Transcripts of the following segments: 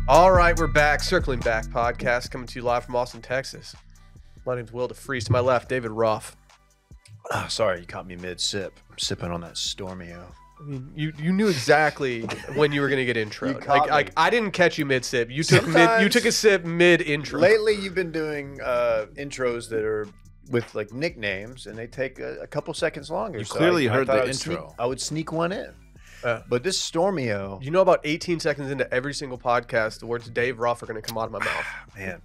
All right, we're back. Circling Back podcast coming to you live from Austin, Texas. My name's Will DeFreeze. To my left, David Ruff. Oh, sorry, you caught me mid-sip. I'm sipping on that Stormio. I mean, you knew exactly when you were going to get intro. You caught me. I didn't catch you mid-sip. You took a sip mid-intro. Lately, you've been doing intros that are with like nicknames, and they take a couple seconds longer. You clearly heard the intro. I would sneak one in. But this Stormio... You know, about 18 seconds into every single podcast, the words Dave Ruff are going to come out of my mouth. Man.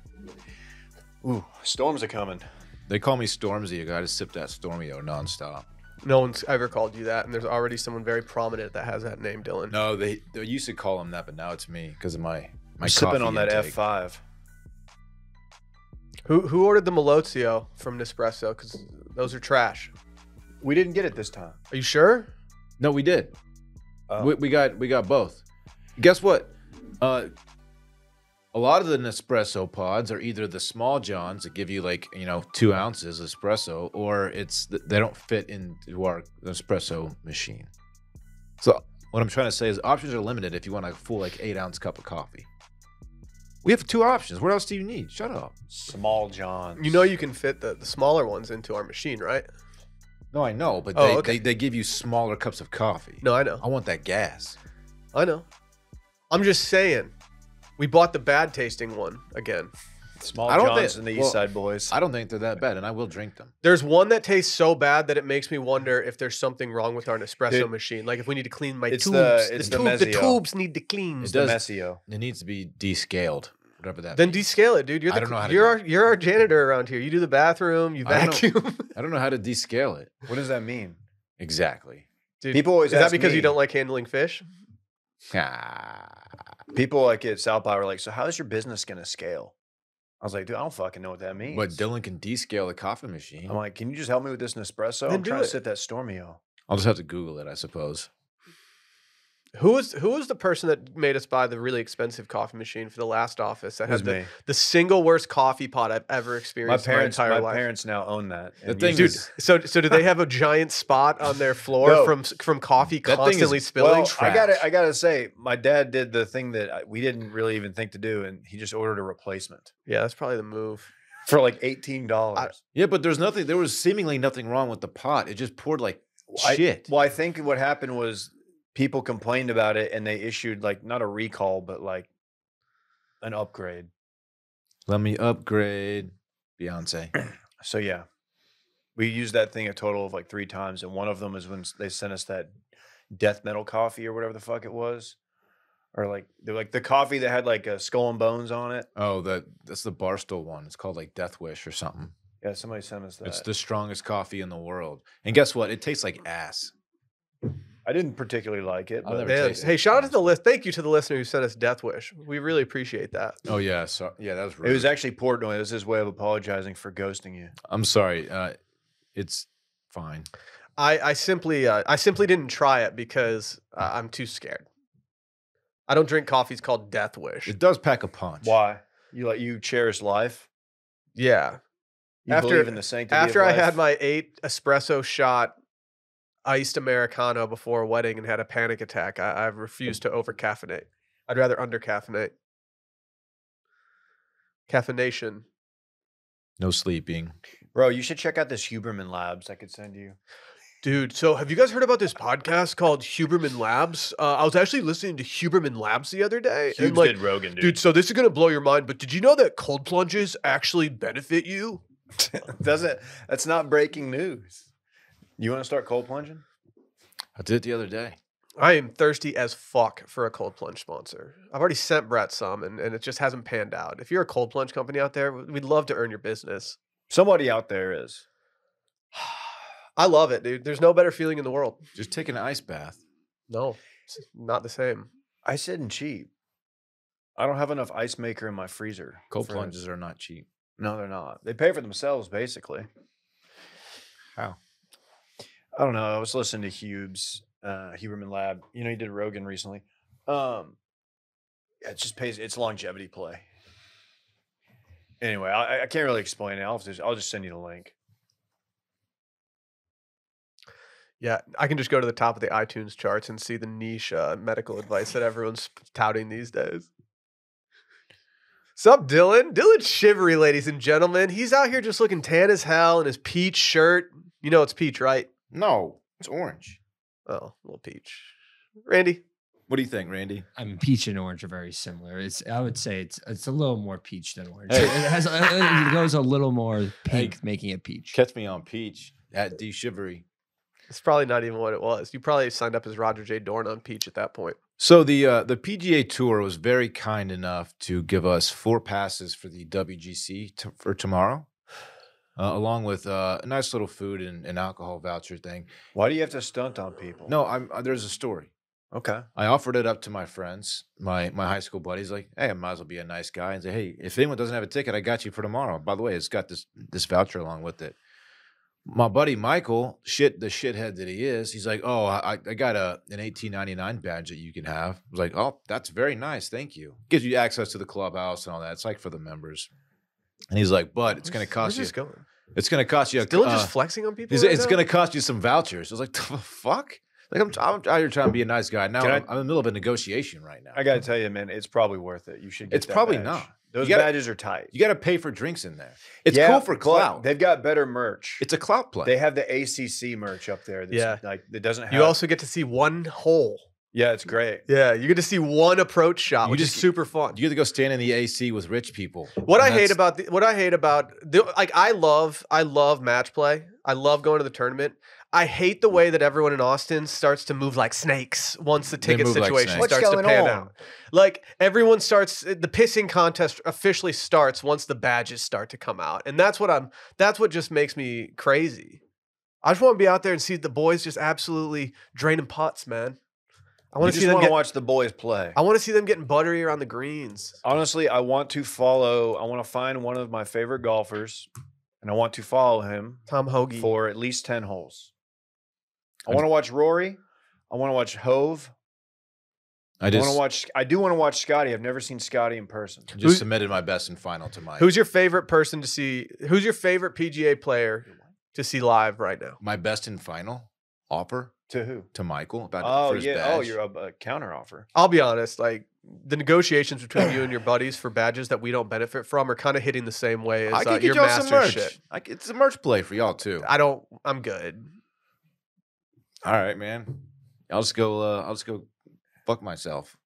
Ooh, storms are coming. They call me Stormzy. I got to sip that Stormio nonstop. No one's ever called you that, and there's already someone very prominent that has that name, Dylan. No, they used to call him that, but now it's me because of my I'm sipping on that intake. F5. Who ordered the Malozio from Nespresso? Because those are trash. We didn't get it this time. Are you sure? No, we did. Oh. We got both. Guess what? A lot of the Nespresso pods are either the small johns that give you 2 ounces espresso, or they don't fit into our espresso machine. So what I'm trying to say is options are limited if you want a full 8-ounce cup of coffee. We have 2 options. What else do you need? Shut up. Small Johns. You know you can fit the smaller ones into our machine, right? No, I know, but they give you smaller cups of coffee. No, I know. I want that gas. I know. I'm just saying. We bought the bad tasting one again. Small I don't Johns think- and the well, East Side Boys. I don't think they're that bad, and I will drink them. There's one that tastes so bad that it makes me wonder if there's something wrong with our Nespresso Dude, machine. Like if we need to clean my it's tubes. the The Mezzio. tubes need to clean. It's It the does. Messio. It needs to be descaled, whatever that. Then means. descale it, dude. I don't know how to You're our janitor around here. You do the bathroom, you I don't vacuum. I don't know how to descale it. What does that mean? Exactly. Dude, People always is that ask because me- you don't like handling fish? People like at South by were like, so how is your business going to scale? I was like, dude, I don't fucking know what that means. But Dylan can descale the coffee machine. I'm like, can you just help me with this Nespresso? Then I'm do trying to it. sip that Stormio. I'll just have to Google it, I suppose. Who was the person that made us buy the really expensive coffee machine for the last office that It was had me. the single worst coffee pot I've ever My experienced parents, in my entire life? parents now own that. The and thing use is- it. So do they have a giant spot on their floor No. from coffee That thing is- constantly spilling? Well, trash. I gotta say, my dad did the thing that we didn't really even think to do, and he just ordered a replacement Yeah, that's probably the move. for like $18. Yeah, but there was seemingly nothing wrong with the pot. It just poured like shit. Well, I think what happened was people complained about it, and they issued like not a recall, but like an upgrade. Let me upgrade. Beyonce. So yeah, we used that thing a total of like 3 times, and one of them is when they sent us that death metal coffee or whatever the fuck it was, or like they're like the coffee that had like a skull and bones on it. Oh, that's the Barstool one. It's called like Death Wish or something. Yeah, somebody sent us that. It's the strongest coffee in the world. And guess what? It tastes like ass. I didn't particularly like it, I'll but never Man, tasted hey, it, shout out to the honestly. list. Thank you to the listener who sent us Death Wish. We really appreciate that. Oh yeah, so yeah, that was rude. it was actually Portnoy. It was his way of apologizing for ghosting you. I'm sorry. It's fine. I simply didn't try it because I'm too scared. I don't drink coffees called Death Wish. It does pack a punch. Why? You cherish life? Yeah. You believe in the sanctity After of I life? had my 8 espresso shot iced Americano before a wedding and had a panic attack, I refused to over caffeinate. I'd rather under caffeinate. Caffeination. No sleeping. Bro, you should check out this Huberman Labs I could send you. Dude, so have you guys heard about this podcast called Huberman Labs? I was actually listening to Huberman Labs the other day. and Hubes did Rogan, dude, so this is going to blow your mind, but did you know that cold plunges actually benefit you? That's not breaking news. You want to start cold plunging? I did it the other day. I am thirsty as fuck for a cold plunge sponsor. I've already sent Brett some, and it just hasn't panned out. If you're a cold plunge company out there, we'd love to earn your business. Somebody out there is. I love it, dude. There's no better feeling in the world. Just take an ice bath. No, it's not the same. I said cheap. I don't have enough ice maker in my freezer. Cold for plunges are not cheap. No, they're not. They pay for themselves, basically. How? I don't know. I was listening to Huberman Lab. You know, he did Rogan recently. Yeah, it just pays. It's longevity play. Anyway, I can't really explain it. I'll just send you the link. Yeah, I can just go to the top of the iTunes charts and see the niche medical advice that everyone's touting these days. Sup, Dylan? Dylan's shivery, ladies and gentlemen. He's out here just looking tan as hell in his peach shirt. You know it's peach, right? No, it's orange. Oh, little peach. Randy? What do you think, Randy? I mean, peach and orange are very similar. I would say it's a little more peach than orange. Hey. It goes a little more pink, making it peach. Catch me on peach at D Shivery. It's probably not even what it was. You probably signed up as Roger J. Dorn on peach at that point. So the PGA Tour was very kind enough to give us 4 passes for the WGC for tomorrow, along with a nice little food and alcohol voucher thing. Why do you have to stunt on people? No, there's a story. Okay. I offered it up to my friends, my high school buddies, like, hey, I might as well be a nice guy and say, hey, if anyone doesn't have a ticket, I got you for tomorrow. By the way, it's got this voucher along with it. My buddy Michael, the shithead that he is, he's like, oh, I got an $18.99 badge that you can have. I was like, oh, that's very nice. Thank you. Gives you access to the clubhouse and all that. It's like for the members. And he's like, but it's going to cost you. Where's this going? It's going to cost you. Dylan just flexing on people? It's going to cost you some vouchers. I was like, the fuck? Like I'm out here trying to be a nice guy. Now I'm in the middle of a negotiation right now. I got to tell you, man, it's probably worth it. You should get It's that probably badge. not. Those You gotta- badges are tight. You got to pay for drinks in there. It's Yeah, cool for but clout. They've got better merch. It's a clout play. They have the ACC merch up there. That's Yeah. like that doesn't have. You also get to see one hole. yeah, it's great. Yeah, you get to see one approach shot, You which is just- super fun. You get to go stand in the AC with rich people. What I And hate that's- about like I love match play. I love going to the tournament. I hate the way that everyone in Austin starts to move like snakes once the ticket move like situation snakes. starts What's to going pan on? out. Like everyone starts the pissing contest officially starts once the badges start to come out. And that's what just makes me crazy. I just want to be out there and see the boys just absolutely draining putts, man. I You want to see just them want to get, watch the boys play. I want to see them getting buttery around the greens. Honestly, I want to find one of my favorite golfers, and I want to follow him Tom Hoagie. for at least 10 holes. I want to watch Rory. I want to watch Hove. I I just want to watch Scotty. I've never seen Scotty in person. just submitted my best and final to Mike. Who's your favorite person to see? Who's your favorite PGA player to see live right now? my best and final offer To who? to Michael about Oh for his yeah. badge. Oh, you're a counter offer. I'll be honest, like the negotiations between you and your buddies for badges that we don't benefit from are kind of hitting the same way as I can your get y'all some master merch. shit. It's a merch play for y'all too. I'm good. All right, man. I'll just go fuck myself.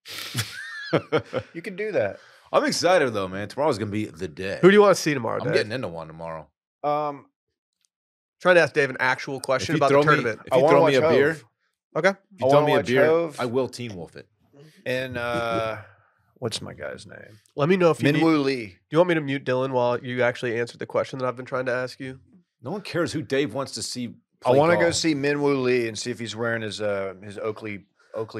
You can do that. I'm excited though, man. Tomorrow's gonna be the day. Who do you want to see tomorrow, I'm Dave? getting into one tomorrow. Trying to ask Dave an actual question If you about the throw me- tournament. If I you wanna throw me a watch beer, Hove. Okay. if I you throw wanna me a watch beer, Hove. I will Team Wolf it. And what's my guy's name? Let me know if you need, do Minwoo Lee. you want me to mute Dylan while you actually answer the question that I've been trying to ask you? No one cares who Dave wants to see. I play want to go golf. see Minwoo Lee and see if he's wearing his Oakley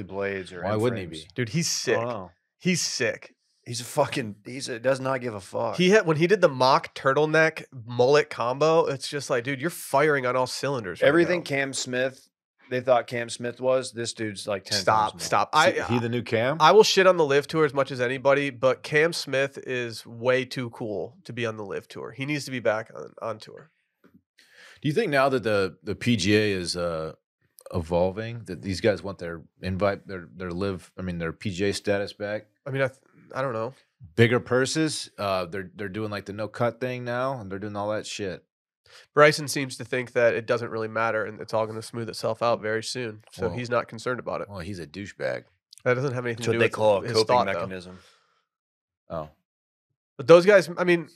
blades or. Why wouldn't he frames. be? Dude, he's I sick. don't know. He's sick. Does not give a fuck. When he did the mock turtleneck mullet combo, it's just like, dude, you're firing on all cylinders. Right Everything now. Cam Smith, they thought Cam Smith was. This dude's like 10 Stop. times more. Stop. He the new Cam? I will shit on the live tour as much as anybody, but Cam Smith is way too cool to be on the live tour. He needs to be back on tour. Do you think now that the PGA is evolving, that these guys want their their PGA status back? I mean, I don't know. Bigger purses. They're doing like the no cut thing now, and they're doing all that shit. Bryson seems to think that it doesn't really matter and it's all going to smooth itself out very soon. So Well- he's not concerned about it. Well, he's a douchebag. That doesn't have anything That's to what do they with call a his coping thought, though. mechanism. Oh, But those guys, I mean,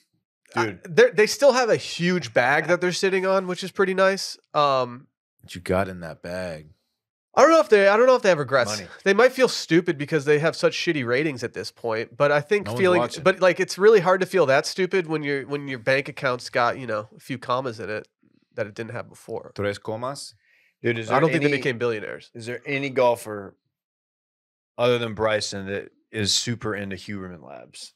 Dude. they still have a huge bag that they're sitting on, which is pretty nice. what you got in that bag? I don't know if they have regrets. Money. They might feel stupid because they have such shitty ratings at this point. But I think No one's watching. but like it's really hard to feel that stupid when your bank account's got a few commas in it that it didn't have before. Tres comas? Dude, is I there don't think they any- became billionaires. Is there any golfer other than Bryson that is super into Huberman Labs?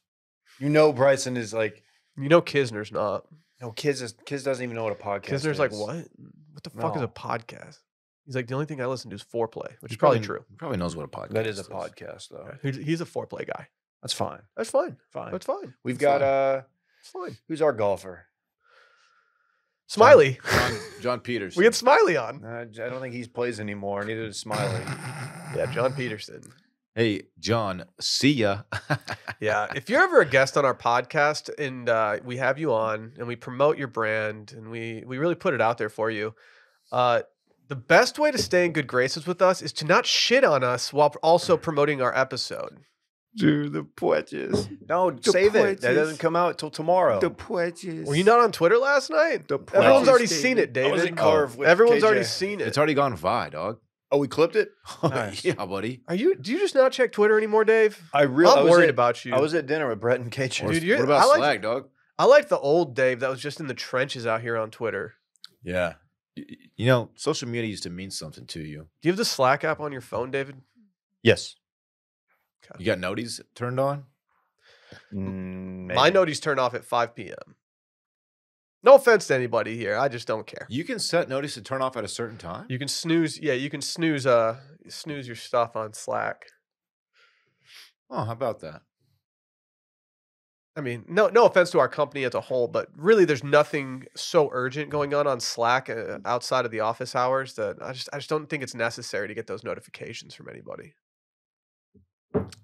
You know, Bryson is like, Kisner's not. no, Kiz doesn't even know what a podcast is. Kisner's like, what? What the fuck is a No. podcast? He's like, the only thing I listen to is foreplay, which is probably true. He probably knows what a podcast That is a podcast, though. He's a foreplay guy. That's fine. That's fine. Fine. That's fine. We've It's got fine. It's fine. who's our golfer? Smiley. John Peterson. We get Smiley on. I don't think he plays anymore. Neither does Smiley. Yeah, John Peterson. Hey, John, see ya. Yeah, if you're ever a guest on our podcast and we have you on and we promote your brand and we really put it out there for you, the best way to stay in good graces with us is to not shit on us while also promoting our episode. Dude, the pledges. No, save it. That doesn't come out till tomorrow. The pledges. Were you not on Twitter last night? The Everyone's pledges, already seen it, I was David. in Carve with Everyone's KJ. already seen it. It's already gone vi, dog. Oh, we clipped it? Nice. Yeah, buddy. Do you just not check Twitter anymore, Dave? I'm worried about you. I was at dinner with Brett and KJ. Dude, What about I like- Slack, dog? I like the old Dave that was just in the trenches out here on Twitter. Yeah. You know, social media used to mean something to you. Do you have the Slack app on your phone, David? Yes. You got noties turned on? My noties turn off at 5 p.m. No offense to anybody here. I just don't care. You can set notice to turn off at a certain time? You can snooze. Yeah, you can snooze your stuff on Slack. Oh, how about that? I mean, no offense to our company as a whole, but really there's nothing so urgent going on Slack outside of the office hours that I just don't think it's necessary to get those notifications from anybody.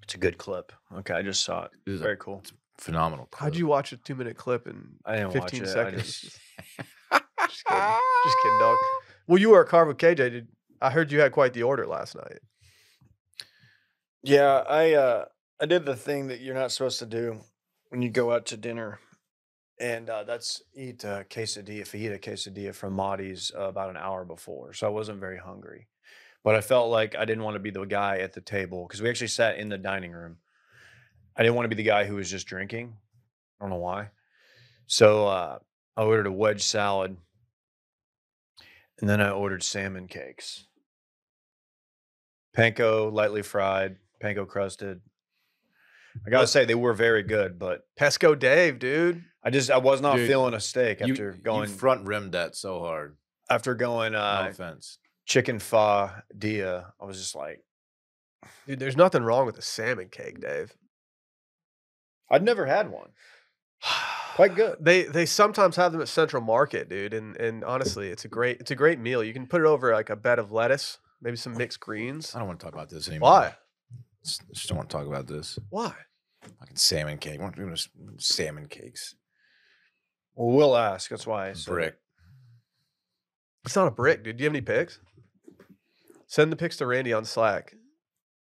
It's a good clip. Okay, I just saw it. It is a Very cool. phenomenal. How'd you watch a 2-minute clip in I didn't 15 watch it. seconds? Just, Just kidding. Just kidding, dog. Well, you were at Carve with KJ. I heard you had quite the order last night. yeah, I did the thing that you're not supposed to do when you go out to dinner, and that's eat a quesadilla. Fajita quesadilla from Marty's about an hour before, so I wasn't very hungry. But I felt like I didn't want to be the guy at the table because we actually sat in the dining room. I didn't want to be the guy who was just drinking. I don't know why. So I ordered a wedge salad, and then I ordered salmon cakes. Panko lightly fried, panko crusted. I gotta say they were very good, but Pesco Dave, dude. I was not Dude, feeling a steak You, after going you front rimmed that so hard. going No offense. chicken fa dia. I was just like, Dude, there's nothing wrong with a salmon cake, Dave. I'd never had one. Quite good. They sometimes have them at Central Market, dude, and honestly, it's a great meal. You can put it over like a bed of lettuce, maybe some mixed greens. I don't want to talk about this anymore. Why? Just don't want to talk about this. Why? Fucking salmon cake. What are salmon cakes? Well, we'll ask. That's why I said Brick. It's not a brick, dude. Do you have any pics? Send the pics to Randy on Slack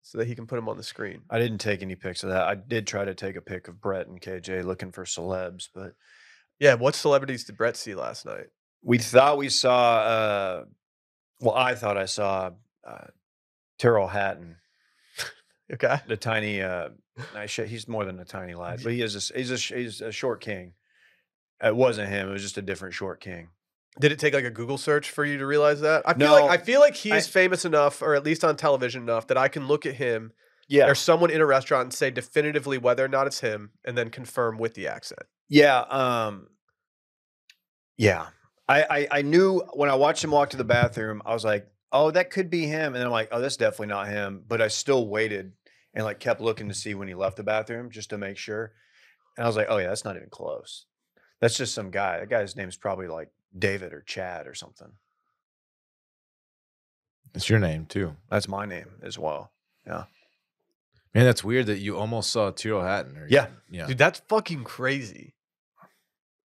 so that he can put them on the screen. I didn't take any pics of that. I did try to take a pic of Brett and KJ looking for celebs, but Yeah, what celebrities did Brett see last night? we thought we saw. Well, I thought I saw Terrell Hatton, Okay. the tiny. Nice shit. He's more than a tiny lad, but he's a short king. It wasn't him. It was just a different short king. Did it take like a Google search for you to realize that? I No, feel like he is famous enough, or at least on television enough, that I can look at him Yeah, or someone in a restaurant and say definitively whether or not it's him, and then confirm with the accent. yeah, yeah. I knew when I watched him walk to the bathroom, I was like, oh, that could be him, and then I'm like, oh, that's definitely not him. But I still waited and like kept looking to see when he left the bathroom just to make sure. And I was like, oh yeah, that's not even close. That's just some guy. That guy's name's probably like David or Chad or something. It's your name too. That's my name as well. Man, that's weird that you almost saw Tyrrell Hatton. Yeah. Yeah. Dude, that's fucking crazy.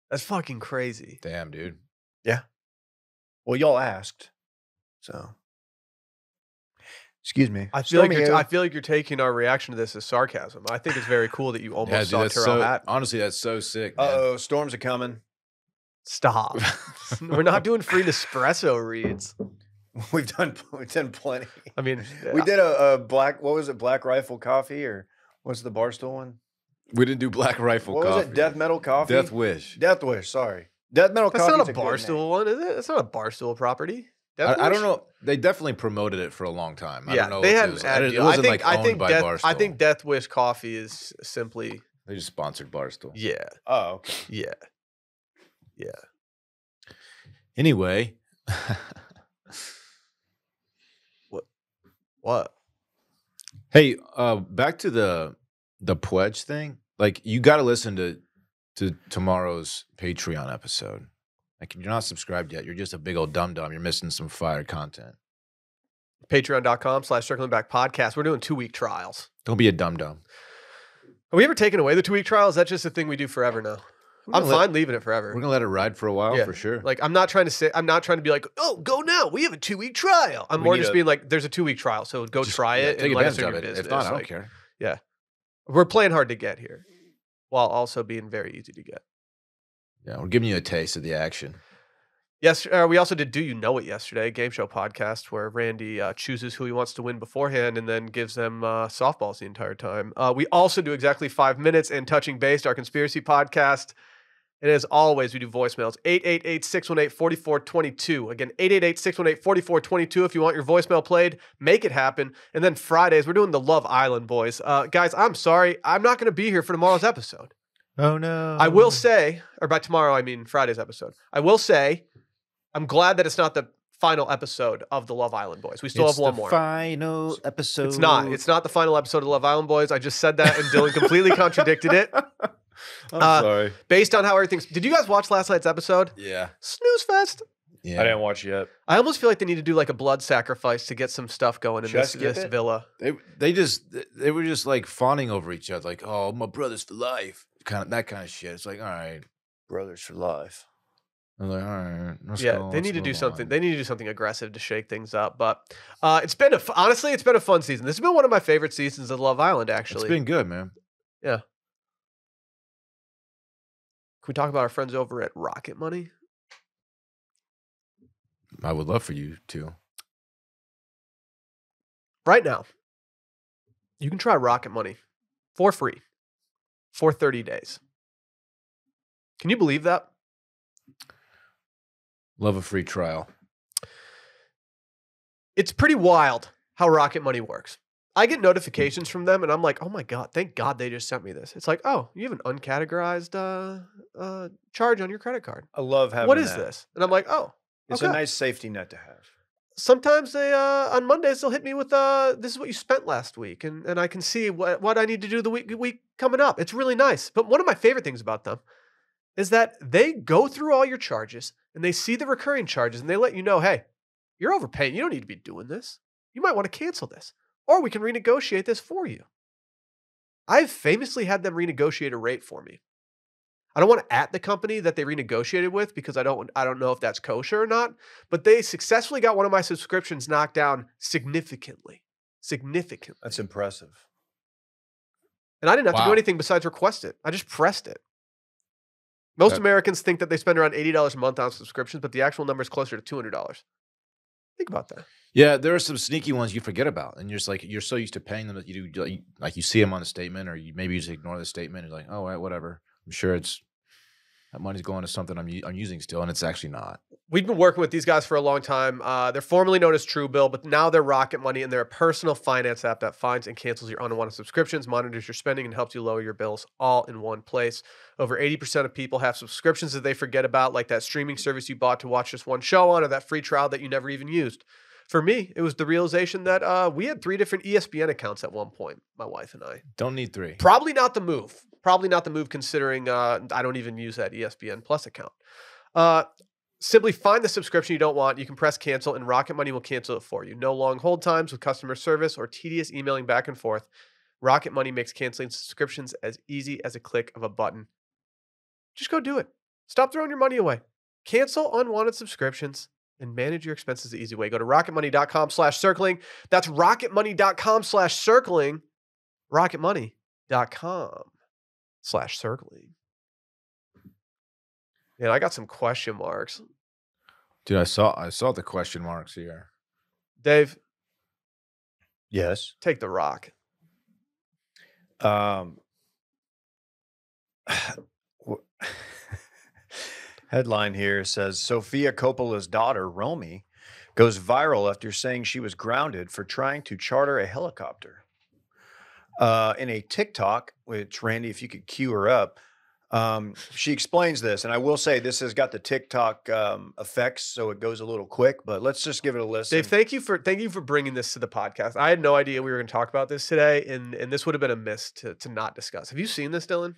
That's fucking crazy. Damn, dude. Well, y'all asked, so excuse me. I feel Stormy like you're taking our reaction to this as sarcasm. I think it's very cool that you almost Yeah, dude, saw that's Terrell so, Hatton. honestly, that's so sick. Man. Uh-oh, storms are coming. Stop. We're not doing free Nespresso reads. We've done plenty. I mean, We did a black, what was it, Black Rifle Coffee, or what's the Barstool one? We didn't do Black Rifle What coffee. was it, Death Metal Coffee? Death Wish. Death Wish, sorry. Death Metal That's Coffee. not a Barstool one, is it? That's not a Barstool property. I don't know. They definitely promoted it for a long time. I Yeah, don't know. they if had it was, an ad it deal. wasn't like owned by Barstool. I think Death Wish Coffee is simply they just sponsored Barstool. yeah, Oh, okay. yeah. Anyway, What? hey, back to the pledge thing. Like, you got to listen to tomorrow's Patreon episode. Like, if you're not subscribed yet, you're just a big old dum dum. You're missing some fire content. Patreon.com/circlingbackpodcast. We're doing 2-week trials. Don't be a dum-dum. Are we ever taking away the 2-week trial? Is that just a thing we do forever now? I'm fine leaving it forever. We're going to let it ride for a while, for sure. Like, I'm not trying to be like, oh, go now. We have a 2-week trial. I'm more just being like, there's a 2-week trial, so go try it and let us know your business. If not, I don't care. Yeah. We're playing hard to get here while also being very easy to get. Yeah, we're giving you a taste of the action. Yes, we also did Do You Know It yesterday, a game show podcast where Randy chooses who he wants to win beforehand and then gives them softballs the entire time. We also do Exactly 5 Minutes and Touching Base, our conspiracy podcast. And as always, we do voicemails, 888-618-4422. Again, 888-618-4422. If you want your voicemail played, make it happen. And then Fridays, we're doing the Love Island boys. Guys, I'm sorry. I'm not going to be here for tomorrow's episode. Oh, no. I will say, or by tomorrow, I mean Friday's episode. I will say, I'm glad that it's not the final episode of the Love Island boys. We still have one more. Final episode. It's not. It's not the final episode of the Love Island boys. I just said that, and Dylan completely contradicted it. I'm sorry. Based on how everything's... Did you guys watch last night's episode? Yeah. Snooze fest. Yeah. I didn't watch yet. I almost feel like they need to do like a blood sacrifice to get some stuff going in this villa. They were just like fawning over each other, like, oh, my brothers for life. That kind of shit. It's like, all right. Brothers for life. I'm like, all right. They need to do something. They need to do something aggressive to shake things up. But honestly, it's been a fun season. This has been one of my favorite seasons of Love Island, actually. It's been good, man. Yeah. Can we talk about our friends over at Rocket Money? I would love for you to. Right now, you can try Rocket Money for free for 30 days. Can you believe that? Love a free trial. It's pretty wild how Rocket Money works. I get notifications from them, and I'm like, oh my God, thank God they just sent me this. It's like, oh, you have an uncategorized charge on your credit card. I love having What is this? And I'm like, oh, It's okay. a nice safety net to have. Sometimes they on Mondays they'll hit me with this is what you spent last week, and I can see what I need to do the week coming up. It's really nice. But one of my favorite things about them is that they go through all your charges and they see the recurring charges and they let you know, hey, you're overpaying. You don't need to be doing this. You might want to cancel this, or we can renegotiate this for you. I've famously had them renegotiate a rate for me. I don't want to at the company that they renegotiated with because I don't know if that's kosher or not, but they successfully got one of my subscriptions knocked down significantly. Significantly. That's impressive. And I didn't have to do anything besides request it. I just pressed it. Most Americans think that they spend around $80 a month on subscriptions, but the actual number is closer to $200. Think about that. Yeah, there are some sneaky ones you forget about, and you're so used to paying them that you do like you see them on the statement, or maybe you just ignore the statement and like, oh, right, whatever. I'm sure that money's going to something I'm using still, and it's actually not. We've been working with these guys for a long time. They're formerly known as Truebill, but now they're Rocket Money, and they're a personal finance app that finds and cancels your unwanted subscriptions, monitors your spending, and helps you lower your bills all in one place. Over 80% of people have subscriptions that they forget about, like that streaming service you bought to watch just one show on, or that free trial that you never even used. For me, it was the realization that we had 3 different ESPN accounts at one point, my wife and I. Don't need 3. Probably not the move. Probably not the move considering I don't even use that ESPN Plus account. Simply find the subscription you don't want. You can press cancel, and Rocket Money will cancel it for you. No long hold times with customer service or tedious emailing back and forth. Rocket Money makes canceling subscriptions as easy as a click of a button. Just go do it. Stop throwing your money away. Cancel unwanted subscriptions and manage your expenses the easy way. Go to rocketmoney.com/circling. That's rocketmoney.com/circling. rocketmoney.com/circling. Yeah, I got some question marks. Dude, I saw the question marks here. Dave, Yes. take the rock. Headline here says Sofia Coppola's daughter, Romy, goes viral after saying she was grounded for trying to charter a helicopter. In a TikTok, which, Randy, if you could cue her up, she explains this. And I will say this has got the TikTok effects, so it goes a little quick, but let's just give it a listen. Dave, thank you for bringing this to the podcast. I had no idea we were going to talk about this today, and this would have been a miss to not discuss. Have you seen this, Dylan?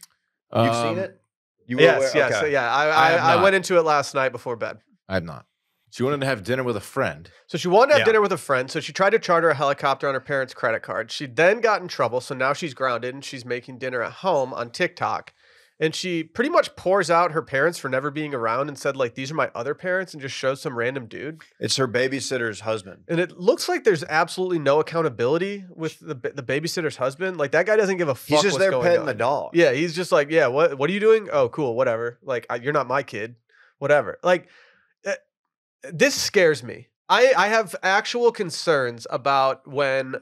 You've seen it? Yes. Okay. Yeah. I went into it last night before bed. I have not. She wanted to have dinner with a friend. So she wanted to have Yeah. dinner with a friend. So she tried to charter a helicopter on her parents' credit card. She then got in trouble. So now she's grounded and she's making dinner at home on TikTok. And she pretty much pours out her parents for never being around and said, like, these are my other parents, and just shows some random dude. It's her babysitter's husband. And it looks like there's absolutely no accountability with the babysitter's husband. Like, that guy doesn't give a fuck. He's just what's there going petting on. the dog. Yeah, he's just like, yeah, what are you doing? Oh, cool, whatever. Like, you're not my kid, whatever. Like, this scares me. I have actual concerns about when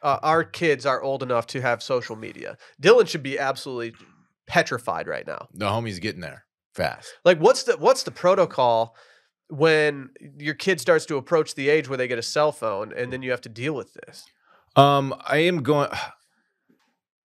our kids are old enough to have social media. Dylan should be absolutely petrified right now. The homie's getting there fast. Like, what's the protocol when your kid starts to approach the age where they get a cell phone and then you have to deal with this? I am going.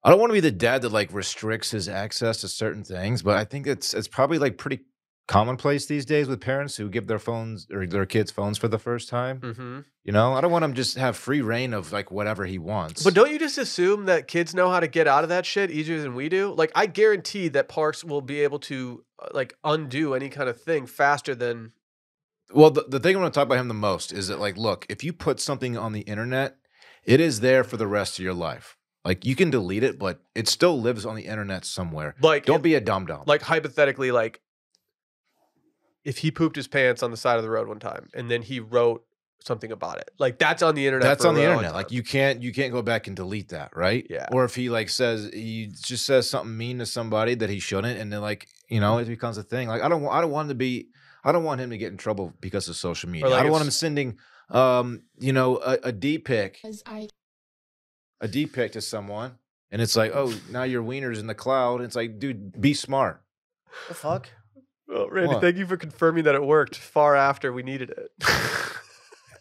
I don't want to be the dad that like restricts his access to certain things, but I think it's probably like pretty commonplace these days with parents who give their phones or their kids phones for the first time. Mm-hmm. You know, I don't want him just have free reign of like whatever he wants. But don't you just assume that kids know how to get out of that shit easier than we do? Like, I guarantee that Parks will be able to like undo any kind of thing faster than. Well, the thing I want to talk about him the most is that, like, look, if you put something on the internet, it is there for the rest of your life. Like, you can delete it, but it still lives on the internet somewhere. Like, Don't be a dum-dum. Like, hypothetically, like, if he pooped his pants on the side of the road one time and then he wrote something about it, like, that's on the internet. That's for on a the really long internet. Like, time. you can't go back and delete that, right? Yeah. Or if he like he just says something mean to somebody that he shouldn't, and then like, you know, it becomes a thing. Like, I don't want him to get in trouble because of social media. like I don't want him sending you know, a D pic. A D pic to someone, and it's like, oh, now your wiener's in the cloud. It's like, dude, be smart. The fuck? Well, Randy, What? thank you for confirming that it worked far after we needed it.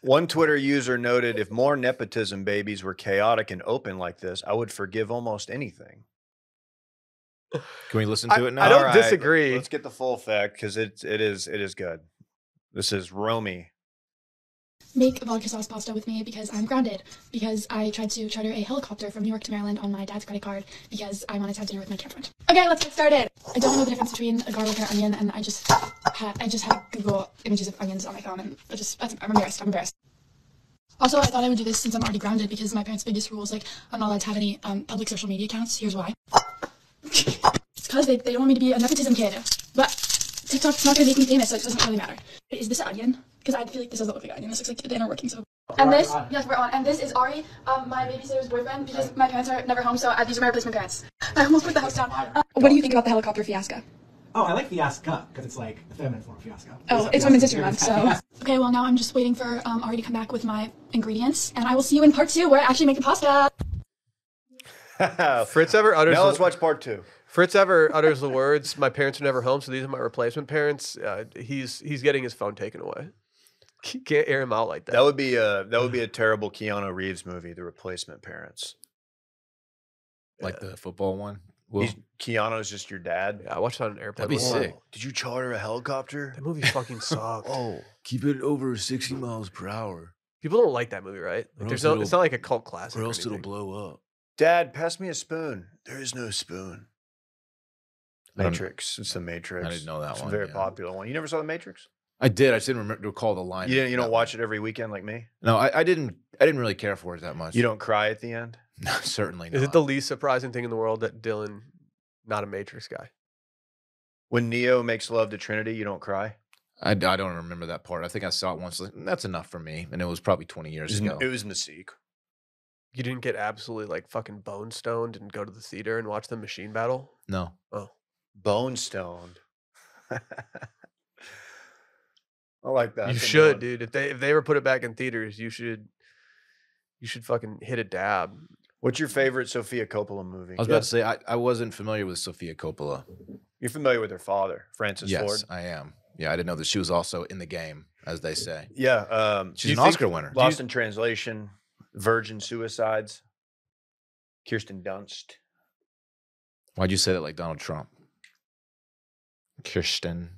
One Twitter user noted, if more nepotism babies were chaotic and open like this, I would forgive almost anything. Can we listen to it now? I don't All right, disagree. Let's get the full fact because it is good. This is Romy. Make vodka sauce pasta with me because I'm grounded, because I tried to charter a helicopter from New York to Maryland on my dad's credit card because I wanted to have dinner with my girlfriend. Okay, let's get started. I don't know the difference between a garlic and an onion, and I just had Google images of onions on my phone, and I'm embarrassed. Also, I thought I would do this since I'm already grounded because my parents' biggest rule is like I'm not allowed to have any public social media accounts. Here's why. It's because they don't want me to be a nepotism kid. But TikTok's not going to make me famous, so it doesn't really matter. Is this an onion? Because I feel like this doesn't look like an onion. This looks like the inner workings of. And this, yes, we're on. And this is Ari, my babysitter's boyfriend, because my parents are never home, so these are my replacement parents. I almost put the house down. What do you think about the helicopter fiasco? Oh, I like fiasco because it's like a feminine form of fiasco. Oh, it's Women's History Month, so. Okay, well, now I'm just waiting for Ari to come back with my ingredients, and I will see you in part 2 where I actually make the pasta. Fritz ever utters. Now let's watch part 2. Fritz ever utters the words, "My parents are never home, so these are my replacement parents." He's getting his phone taken away. You can't air him out like that. That would be a terrible Keanu Reeves movie, The Replacement Parents. Like the football one. Well, Keanu's just your dad. Yeah, I watched it on an airplane. That'd be once. sick. Did you charter a helicopter? That movie fucking sucked. Oh, keep it over 60 miles per hour, People don't like that movie, right? Like, Or there's else no. It's not like a cult classic. or or else it'll anything. blow up. Dad, pass me a spoon. There is no spoon. I don't- Matrix. It's the Matrix. I didn't know that It's one, a very yeah. popular one. You never saw the Matrix? I did. I just didn't recall the line. You don't watch it every weekend like me? No, I didn't really care for it that much. You don't cry at the end? No, certainly not. Is it the least surprising thing in the world that Dylan, not a Matrix guy? When Neo makes love to Trinity, you don't cry? I don't remember that part. I think I saw it once. Like, that's enough for me, and it was probably 20 years ago. It was Mystique. You didn't get absolutely like fucking bone stoned and go to the theater and watch the machine battle? No. Oh, Bone stoned. I like that. you That's a should, new one. dude. If they ever put it back in theaters, you should fucking hit a dab. What's your favorite Sofia Coppola movie? I was about to say I wasn't familiar with Sofia Coppola. You're familiar with her father, Francis Yes, Ford? I am. Yeah, I didn't know that she was also in the game, as they say. Yeah. She's an Oscar winner. Lost in Translation, Virgin Suicides, Kirsten Dunst. Why'd you say that like Donald Trump? Kirsten.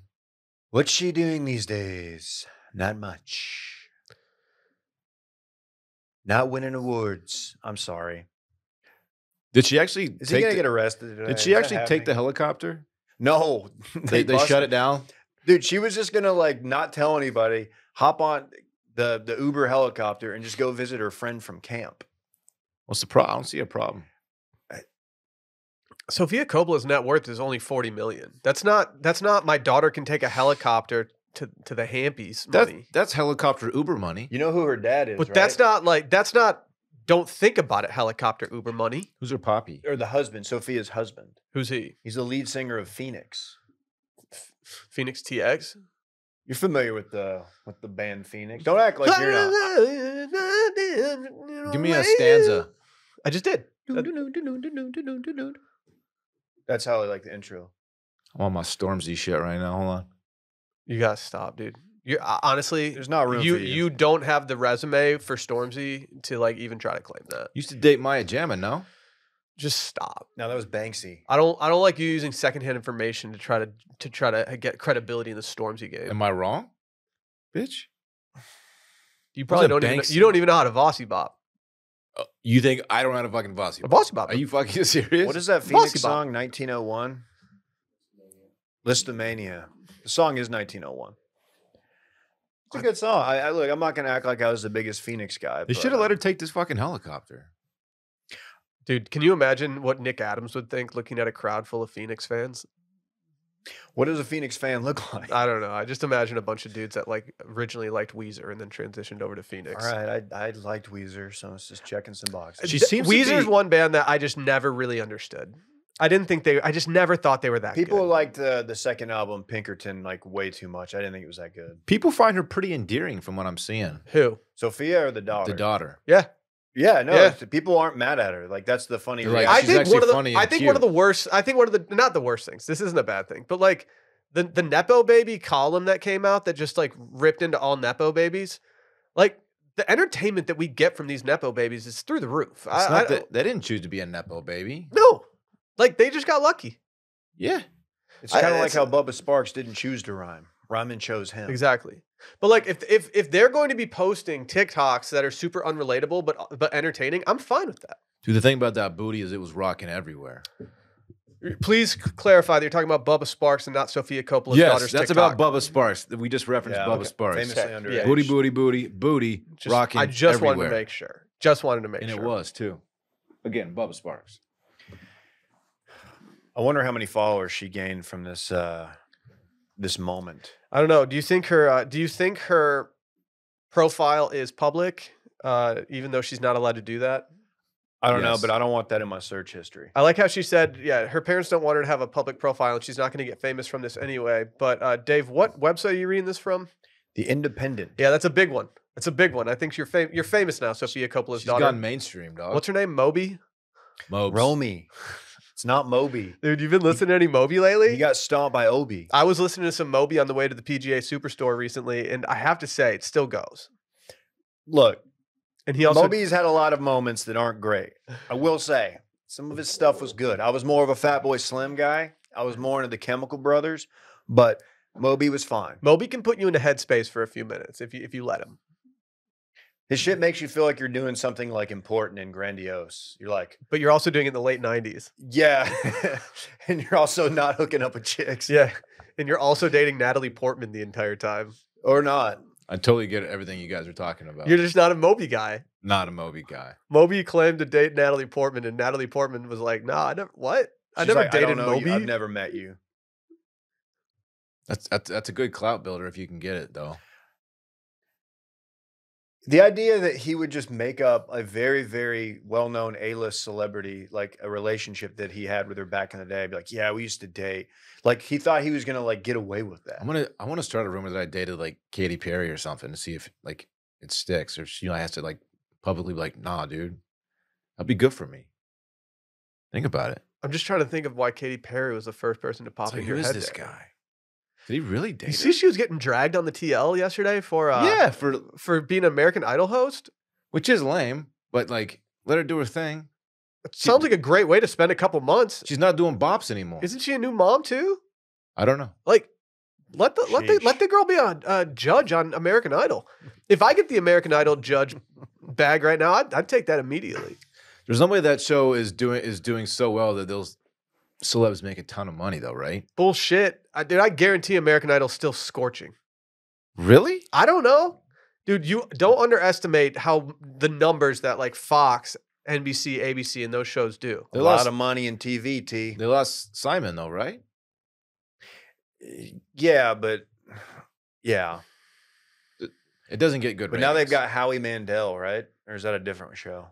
What's she doing these days? Not much. Not winning awards. I'm sorry. Did she actually Is he take gonna the, get arrested today? Did Is she that actually take the happening? helicopter? No. They shut it down? Dude, she was just gonna like not tell anybody. hop on the Uber helicopter and just go visit her friend from camp. What's the problem? I don't see a problem. Sofia Coppola's net worth is only 40 million. That's not my daughter can take a helicopter to the Hampies money. That's helicopter Uber money. You know who her dad is, But right? that's not don't think about it helicopter Uber money. Who's her poppy? Or the husband, Sophia's husband. Who's he? He's the lead singer of Phoenix. Phoenix TX? You're familiar with the band Phoenix? Don't act like you're not. Give me a stanza. I just did. That's how I like the intro. I'm on my Stormzy shit right now. Hold on. You gotta stop, dude. You honestly, There's not room for you. You don't have the resume for Stormzy to like even try to claim that. Used to date Maya Jama, no? Just stop. No, that was Banksy. I don't like you using secondhand information to try to get credibility in the Stormzy game. Am I wrong? Bitch. You probably Who's a don't even Banksy? you don't even know how to Vossi Bop. You think I don't know how to fucking Vossi? A Vossi Bop. Are you fucking serious? What is that Phoenix Bossy Bop. song? 1901? Listomania. The song is 1901. It's a good song. I look, I'm not going to act like I was the biggest Phoenix guy. They but, should have let her take this fucking helicopter. Dude, can you imagine what Nick Adams would think looking at a crowd full of Phoenix fans? What does a Phoenix fan look like? I don't know. I just imagine a bunch of dudes that like originally liked Weezer and then transitioned over to Phoenix. All right, I liked Weezer, so it's just checking some boxes. She seems to Weezer's be- one band that I just never really understood. I just never thought they were that People good. liked the second album, Pinkerton, like way too much. I didn't think it was that good. People find her pretty endearing from what I'm seeing. Who? Sophia or the daughter? The daughter. Yeah. Yeah, no, Yeah. people aren't mad at her. Like that's the funny They're thing. like, I she's think actually one of the funny I and think one of cute. the worst. I think one of the not the worst things. This isn't a bad thing, but like the Nepo baby column that came out that just like ripped into all Nepo babies. Like the entertainment that we get from these Nepo babies is through the roof. It's not that they didn't choose to be a Nepo baby. No, like they just got lucky. Yeah. It's kind of like it's- how Bubba Sparks didn't choose to rhyme. Ryman chose him. Exactly. But like if they're going to be posting TikToks that are super unrelatable but entertaining, I'm fine with that. Dude, the thing about that booty is it was rocking everywhere. Please clarify that you're talking about Bubba Sparks and not Sophia Coppola's daughter's that's TikTok. about Bubba Sparks. We just referenced Yeah, Bubba okay. Sparks. Famously Okay, underage. yeah. Booty, booty, booty, booty, Just- rocking I just everywhere. wanted to make sure. Just wanted to make And sure. it was, too. Again, Bubba Sparks. I wonder how many followers she gained from this this moment. I don't know. Do you think her profile is public, even though she's not allowed to do that? I don't know, Yes. but I don't want that in my search history. I like how she said, yeah, her parents don't want her to have a public profile, and she's not going to get famous from this anyway. But Dave, what website are you reading this from? The Independent. Yeah, that's a big one. That's a big one. I think you're famous now, Sophia Coppola's She's daughter. gone mainstream, dog. What's her name? Moby? Mobes. Romy. It's not Moby. Dude, you've been listening to any Moby lately? He got stomped by Obi. I was listening to some Moby on the way to the PGA Superstore recently, and I have to say, it still goes. Look, And he also Moby's had a lot of moments that aren't great. I will say, some of his stuff was good. I was more of a Fatboy Slim guy. I was more into the Chemical Brothers, but Moby was fine. Moby can put you into headspace for a few minutes if you let him. His shit makes you feel like you're doing something like important and grandiose. You're like, But you're also doing it in the late 90s. yeah. And you're also not hooking up with chicks. Yeah. And you're also dating Natalie Portman the entire time. Or not. I totally get everything you guys are talking about. You're just not a Moby guy. not a Moby guy. Moby claimed to date Natalie Portman, and Natalie Portman was like, nah, I never, what? I She's never like, I dated don't know you. Moby. I've never met you. That's a good clout builder if you can get it, though. The idea that he would just make up a very, very well-known A-list celebrity, like a relationship that he had with her back in the day, be like, yeah, we used to date. Like he thought he was gonna like get away with that. I want to start a rumor that I dated like Katy Perry or something to see if like it sticks, or she has to like publicly be like, nah, dude, that'd be good for me. Think about it. I'm just trying to think of why Katy Perry was the first person to pop It's like, in who your is head this there. guy? Did he really date You her? see, she was getting dragged on the TL yesterday for yeah, for being an American Idol host. which is lame, but like let her do her thing. It sounds like a great way to spend a couple months. She's not doing bops anymore. Isn't she a new mom too? I don't know. Like, let the Sheesh. girl be a judge on American Idol. If I get the American Idol judge bag right now, I'd take that immediately. There's no way that show is doing so well that those celebs make a ton of money, though, right? Bullshit, dude. I guarantee American Idol's still scorching. Really? I don't know. Dude, you don't underestimate how the numbers that like Fox, NBC, ABC, and those shows do. A lot of money in TV, T. They lost Simon though, right? Yeah, but yeah. It doesn't get good. But now they've got Howie Mandel, right? Or is that a different show?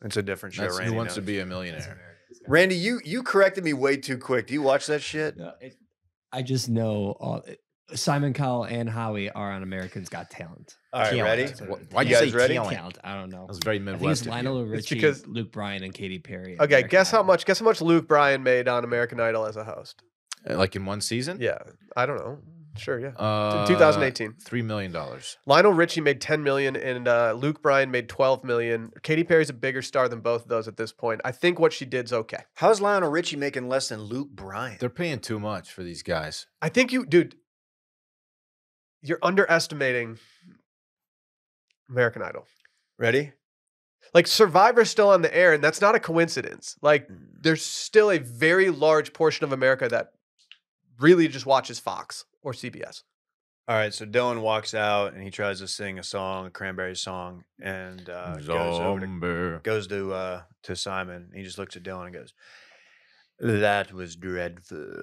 It's a different show. That's Randy Who Wants knows. to Be a Millionaire. Randy, you corrected me way too quick. Do you watch that shit? No, I just know Simon Cowell and Howie are on Americans Got Talent. All right, Talent. ready? Why'd You you guys say ready? talent? Talent. I don't know. That was very I think it's Midwest. of you. Lionel Richie, because- Luke Bryan, and Katy Perry. Okay, American guess how Idol. much? Guess how much Luke Bryan made on American Idol as a host? Like in one season? Yeah, I don't know. Sure, yeah. 2018. $3 million. Lionel Richie made 10 million, and Luke Bryan made 12 million. Katy Perry's a bigger star than both of those at this point. I think what she did's okay. How's Lionel Richie making less than Luke Bryan? They're paying too much for these guys. I think dude, you're underestimating American Idol. Ready? Like Survivor's still on the air, and that's not a coincidence. Like there's still a very large portion of America that really just watches Fox or CBS. All right, so Dylan walks out and he tries to sing a song, a Cranberry song, and goes to Simon. He just looks at Dylan and goes, "That was dreadful,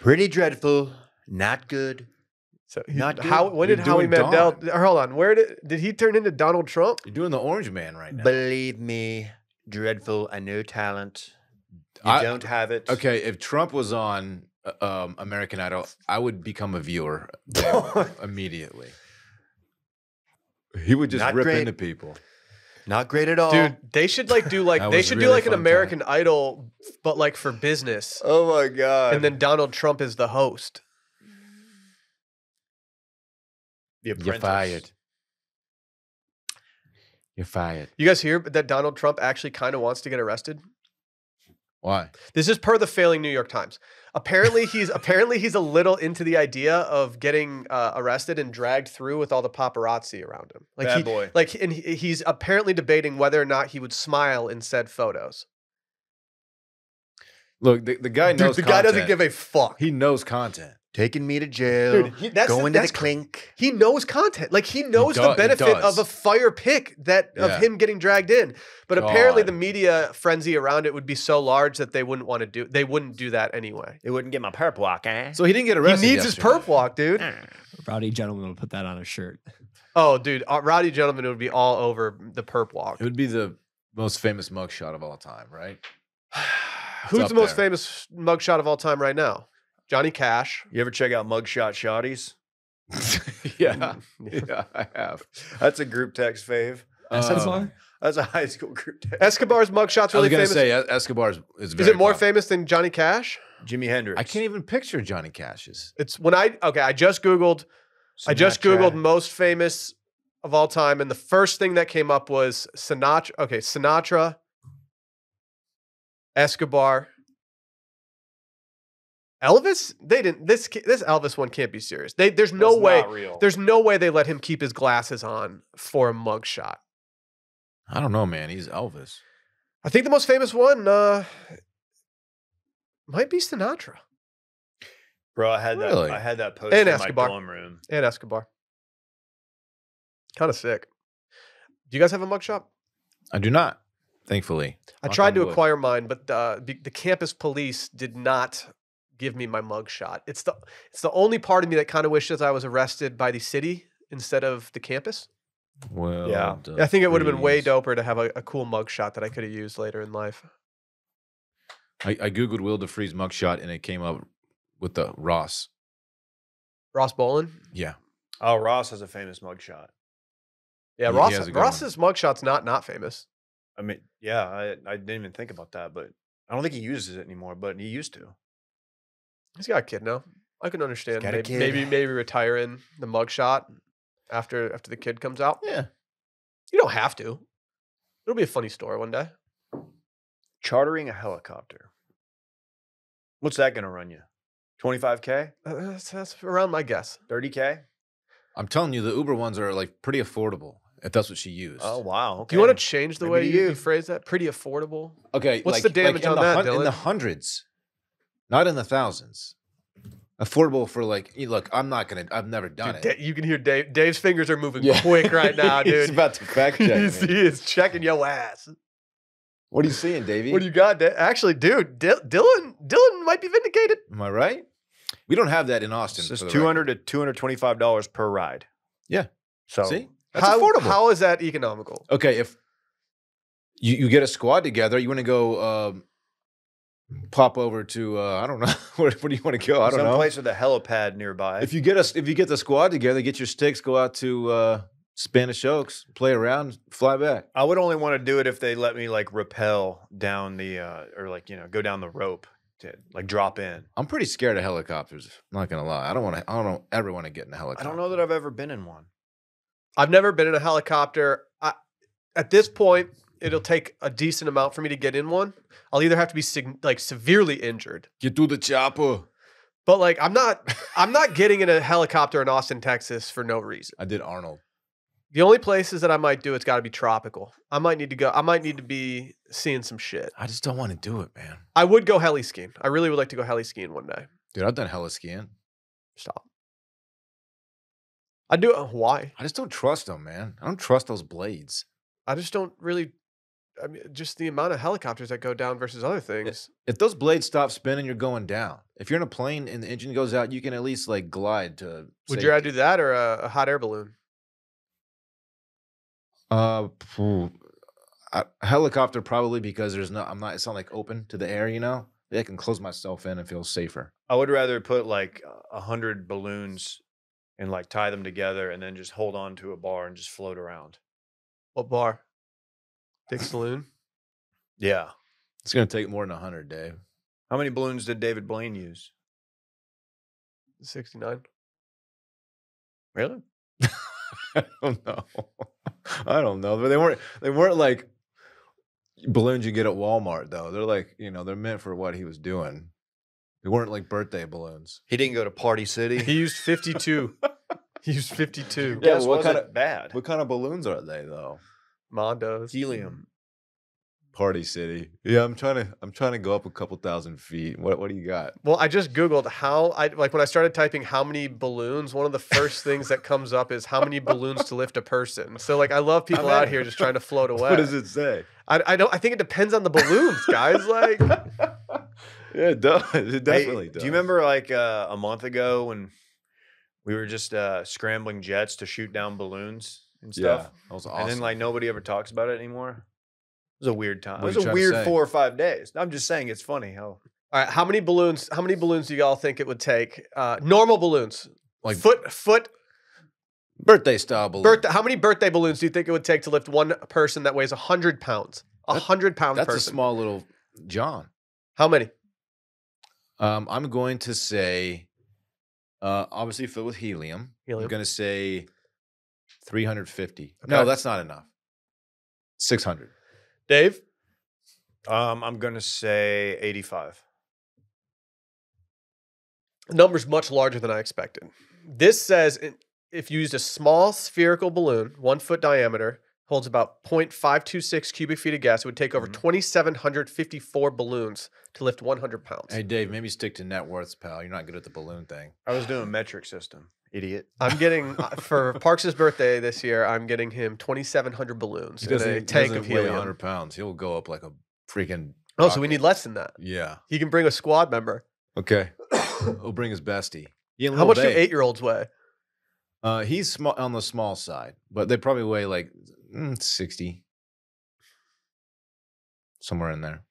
pretty dreadful, not good." So Not good. when You're did Howie doing Mandel? Dawn. Hold on, where did he turn into Donald Trump? You're doing the Orange Man right now. Believe me, dreadful and no talent. You I- don't have it. Okay, if Trump was on American Idol, I would become a viewer there immediately. He would just Not rip great. into people. Not great at all. Dude, they should do That they was should really do like an fun American Idol, but like for business. Oh my God. And then Donald Trump is the host. The You're Apprentice. fired. You're fired. You guys hear that Donald Trump actually kind of wants to get arrested? Why? This is per the failing New York Times. Apparently he's a little into the idea of getting arrested and dragged through with all the paparazzi around him. Like Bad boy. and he's apparently debating whether or not he would smile in said photos. Look, the guy knows Dude, the guy doesn't content. give a fuck. He knows content. Taking me to jail. Dude, going to the clink. He knows content. Like he knows the he benefit does. of a fire pick Yeah. of him getting dragged in. But apparently God. the media frenzy around it would be so large that they wouldn't do that anyway. It wouldn't get my perp walk, eh? So he didn't get He arrested. needs his yesterday. perp walk, dude. Rowdy Gentleman will put that on a shirt. Oh, dude, Rowdy Gentleman would be all over the perp walk. It would be the most famous mugshot of all time, right? Who's up the most there. famous mugshot of all time right now? Johnny Cash. You ever check out Mugshot Shotties? Yeah, yeah, I have. That's a group text fave. SSR? That's a high school group text. Escobar's mugshot's I was really gonna famous. say Escobar is very Is it more popular. famous than Johnny Cash? Jimi Hendrix. I can't even picture Johnny Cash's. It's when I just googled Sinatra. most famous of all time, and the first thing that came up was Sinatra. Okay, Sinatra, Escobar, Elvis. They didn't. This Elvis one can't be serious. There's no That's way. not real. There's no way they let him keep his glasses on for a mugshot. I don't know, man. He's Elvis. I think the most famous one might be Sinatra Bro, I had Really? that. I had that post And in Escobar. my dorm room. and Escobar. Kind of sick. Do you guys have a mugshot? I do not, thankfully. I Knock tried on to wood. acquire mine, but the campus police did not give me my mugshot. It's the only part of me that kind of wishes I was arrested by the city instead of the campus. Well, Yeah. I think it would have been way please. doper to have a cool mugshot that I could have used later in life. I googled Will DeFreeze mugshot and it came up with the Ross. Ross Bolin? Yeah, Oh, Ross has a famous mugshot. Yeah, He has a good one. Ross's mugshot's not famous. I mean, yeah, I didn't even think about that, but I don't think he uses it anymore, but he used to. He's got a kid now. I can understand got a maybe retiring the mugshot after the kid comes out. yeah. You don't have to. It'll be a funny story one day. Chartering a helicopter. What's that going to run you? 25K? That's around my guess. 30K? I'm telling you, the Uber ones are like pretty affordable. If that's what she used. Oh, wow. Okay. Do you want to change the Maybe way to you you. phrase that? Pretty affordable. Okay, What's the damage in on the that, In Dylan? the hundreds, not in the thousands. Affordable for like, look, I've never done Dude, it. you can hear Dave's fingers are moving Yeah. quick right now, dude. He's about to fact check he me. is checking your ass. What are you seeing, Davey? What do you got, Actually, dude, Dylan might be vindicated. Am I right? We don't have that in Austin. It's for just the $200 to $225 per ride. Yeah. So See? That's How affordable. How is that economical? Okay, if you get a squad together, you want to go pop over to I don't know where do you want to go? I don't know. Someplace with a helipad nearby. If you get the squad together, get your sticks, go out to Spanish Oaks, play around, fly back. I would only want to do it if they let me like rappel down the or like go down the rope to like drop in. I'm pretty scared of helicopters. I'm not gonna lie. I don't ever want to get in a I helicopter. don't know that I've ever been in one. I've never been in a helicopter. At this point, it'll take a decent amount for me to get in one. I'll either have to be severely injured, Get through the chopper. but like I'm not getting in a helicopter in Austin, Texas for no reason. I did Arnold. The only places that I might do, it's got to be tropical. I might need to go. I might need to be seeing some shit. I just don't want to do it, man. I would go heli skiing. I really would like to go heli skiing one day. Dude, I've done heli skiing. Stop. I do. Why? I just don't trust them, man. I don't trust those blades. I just don't really. I mean, just the amount of helicopters that go down versus other things. If those blades stop spinning, you're going down. If you're in a plane and the engine goes out, you can at least like glide to. Would you rather do that or a hot air balloon? Helicopter probably because it's not like open to the air, I can close myself in and feel safer. I would rather put like 100 balloons and like tie them together and then just hold on to a bar and just float around. What bar? Dick Saloon? Yeah. It's gonna take more than 100, Dave. How many balloons did David Blaine use? 69. Really? I don't know. But they weren't like balloons you get at Walmart though. They're like, they're meant for what he was doing. They weren't like birthday balloons. He didn't go to Party City. He used 52. He used 52. Yeah, Guess what wasn't kind of- bad? What kind of balloons are they though? Mondos. Helium. Party City. Yeah, I'm trying to go up a couple thousand feet. What do you got? Well, I just Googled when I started typing how many balloons, one of the first things that comes up is how many balloons to lift a person. So like I love people out here just trying to float away. What does it say? I think it depends on the balloons, guys. Like Yeah, it does. It definitely does. Do you remember like a month ago when we were just scrambling jets to shoot down balloons and Yeah, stuff? that was awesome. And then like nobody ever talks about it anymore. It was a weird time. What are It you was a trying to weird say? 4 or 5 days. I'm just saying it's funny how all right, how many balloons do y'all think it would take? Normal balloons. Like Foot birthday style balloons. birthday. How many birthday balloons do you think it would take to lift one person that weighs 100 pounds? 100-pound That's person. a small little John. How many? I'm going to say, obviously filled with helium. Helium. I'm going to say 350. Okay. No, that's not enough. 600. Dave? I'm gonna say 85. The number's much larger than I expected. This says if you used a small spherical balloon, 1 foot diameter, holds about 0.526 cubic feet of gas, it would take over 2,754 balloons to lift 100 pounds. Hey, Dave, maybe stick to net worths, pal. You're not good at the balloon thing. I was doing metric system, idiot. I'm getting, for Parks' birthday this year, I'm getting him 2,700 balloons He in a tank of weigh helium. 100 pounds. He'll go up like a freaking Oh, so we rocket. need less than that. Yeah. He can bring a squad member. Okay. He'll bring his bestie. How much do 8-year-olds weigh? He's small on the small side, but they probably weigh like 60. Somewhere in there.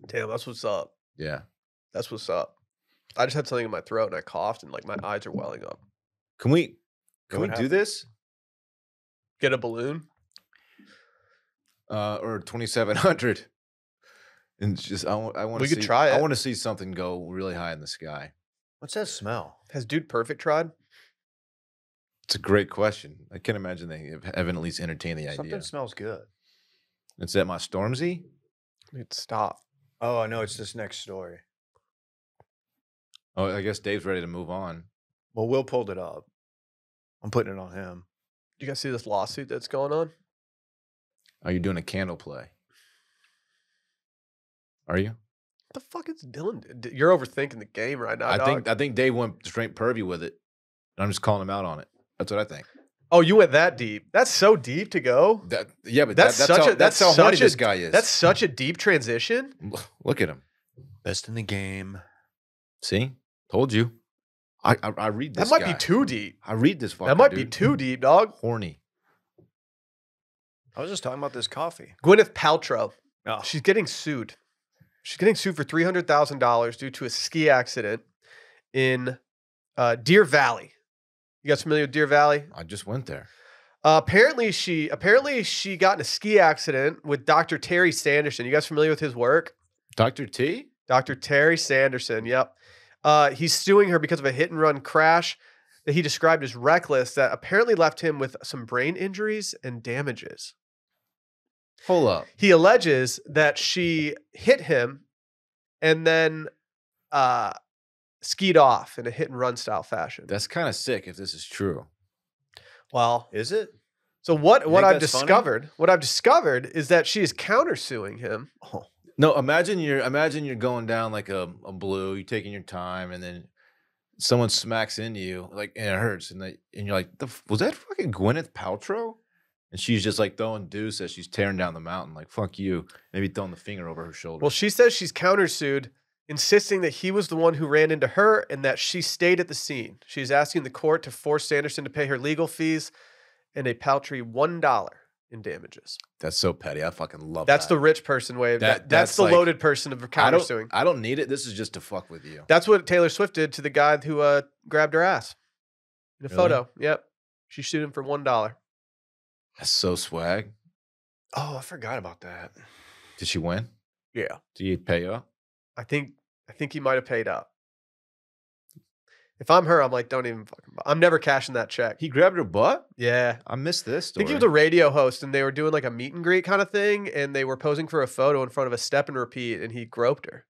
Damn, that's what's up. Yeah. That's what's up. I just had something in my throat and I coughed and like my eyes are welling up. Can we What do happened? this? Get a balloon? Or 2,700. And just I want We to could try it. I want to see something go really high in the sky. What's that smell? Has Dude Perfect tried? It's a great question. I can't imagine they haven't at least entertained the Something idea. smells good. It's at my Stormzy. Dude, stop. Oh, I know. It's this next story. Oh, I guess Dave's ready to move on. Well, Will pulled it up. I'm putting it on him. You guys see this lawsuit that's going on? Are you doing a candle play? Are you? the fuck is Dylan? You're overthinking the game right now, dog. I think Dave went straight pervy with it. And I'm just calling him out on it. That's what I think. Oh, you went that deep. That's so deep to go. But That's how horny this guy is. That's such a deep transition. Look at him. Best in the game. See? Told you. I read this That might guy. be too deep. I read this fucker, That might be dude. too deep, dog. Horny. I was just talking about this coffee. Gwyneth Paltrow. Oh. She's getting sued. She's getting sued for $300,000 due to a ski accident in Deer Valley. You guys familiar with Deer Valley? I just went there. Apparently she got in a ski accident with Dr. Terry Sanderson. You guys familiar with his work? Dr. T? Dr. Terry Sanderson, yep. He's suing her because of a hit and run crash that he described as reckless that apparently left him with some brain injuries and damages. Hold up. He alleges that she hit him and then skied off in a hit and run style fashion. That's kind of sick if this is true. Well, Is it? so what think I've that's funny? discovered is that she is countersuing him. Oh. No, imagine you're going down like a blue, you're taking your time, and then someone smacks into you, like, and it hurts, and you're like, was that fucking Gwyneth Paltrow? And she's just like throwing deuce as she's tearing down the mountain, like, fuck you. Maybe throwing the finger over her shoulder. Well, she says she's countersued, insisting that he was the one who ran into her and that she stayed at the scene. She's asking the court to force Sanderson to pay her legal fees and a paltry $1 in damages. That's so petty. I fucking love That's that. the rich person way. That's That's the like- loaded person of countersuing. I don't need it. This is just to fuck with you. That's what Taylor Swift did to the guy who grabbed her ass in a Really? photo. Yep. She sued him for $1. That's so swag. Oh, I forgot about that. Did she win? Yeah. Did you pay up? I think he might have paid up. If I'm her, I'm like, don't even fucking. I'm never cashing that check. He grabbed her butt? Yeah. I missed this I story. think he was a radio host, and they were doing like a meet and greet kind of thing, and they were posing for a photo in front of a step and repeat, and he groped her.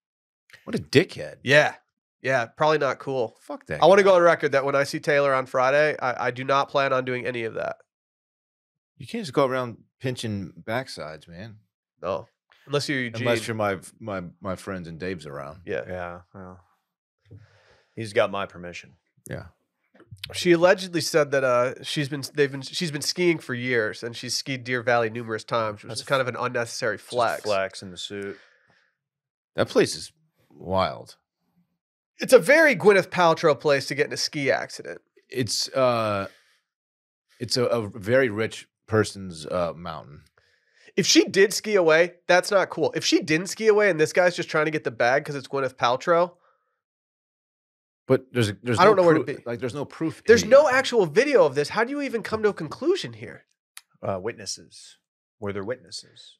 What a dickhead. Yeah. Yeah. Probably not cool. Fuck that. I want to guy. go on record that when I see Taylor on Friday, I do not plan on doing any of that. You can't just go around pinching backsides, man. No. Unless you're Eugene. Unless you're my friends and Dave's around. Yeah. Yeah. Well, he's got my permission. Yeah. She allegedly said that she's been skiing for years, and she's skied Deer Valley numerous times, which is kind of an unnecessary flex. Just flex in the suit. That place is wild. It's a very Gwyneth Paltrow place to get in a ski accident. It's a very rich person's mountain. If she did ski away, that's not cool. If she didn't ski away and this guy's just trying to get the bag because it's Gwyneth Paltrow, But there's I don't know where to proof- be. Like there's no proof. there's here. no actual video of this. How do you even come to a conclusion here? Witnesses. Were there witnesses?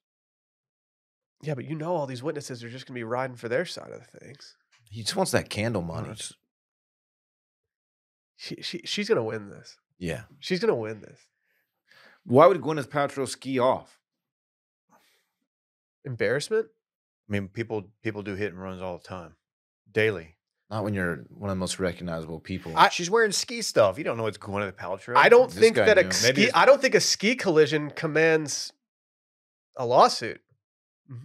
Yeah, but you know all these witnesses are just going to be riding for their side of things. He just wants that candle money. it's- She's going to win this. Yeah. She's going to win this. Why would Gwyneth Paltrow ski off? Embarrassment? I mean, people do hit and runs all the time, daily. Not when you're one of the most recognizable people. She's wearing ski stuff. You don't know it's Gwyneth Paltrow. I don't This think guy that knew. a Maybe ski. it's- I don't think a ski collision commands a lawsuit.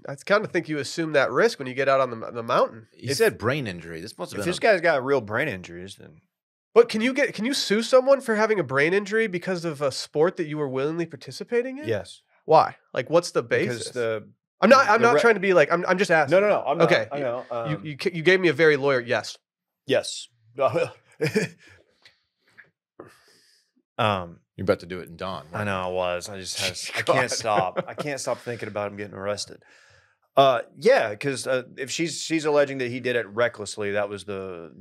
I kind of think you assume that risk when you get out on the mountain. he said brain injury. This must have If been this guy's got real brain injuries, then But can you sue someone for having a brain injury because of a sport that you were willingly participating in? yes. Why? Like, what's the basis? Because I'm not the re- trying to be like. I'm just asking. no. I'm not. Okay, I know. You gave me a very lawyer. Yes. Yes. You're about to do it in Dawn. I know I was. I just I God. can't stop. I can't stop thinking about him getting arrested. Yeah, because if she's alleging that he did it recklessly, that was the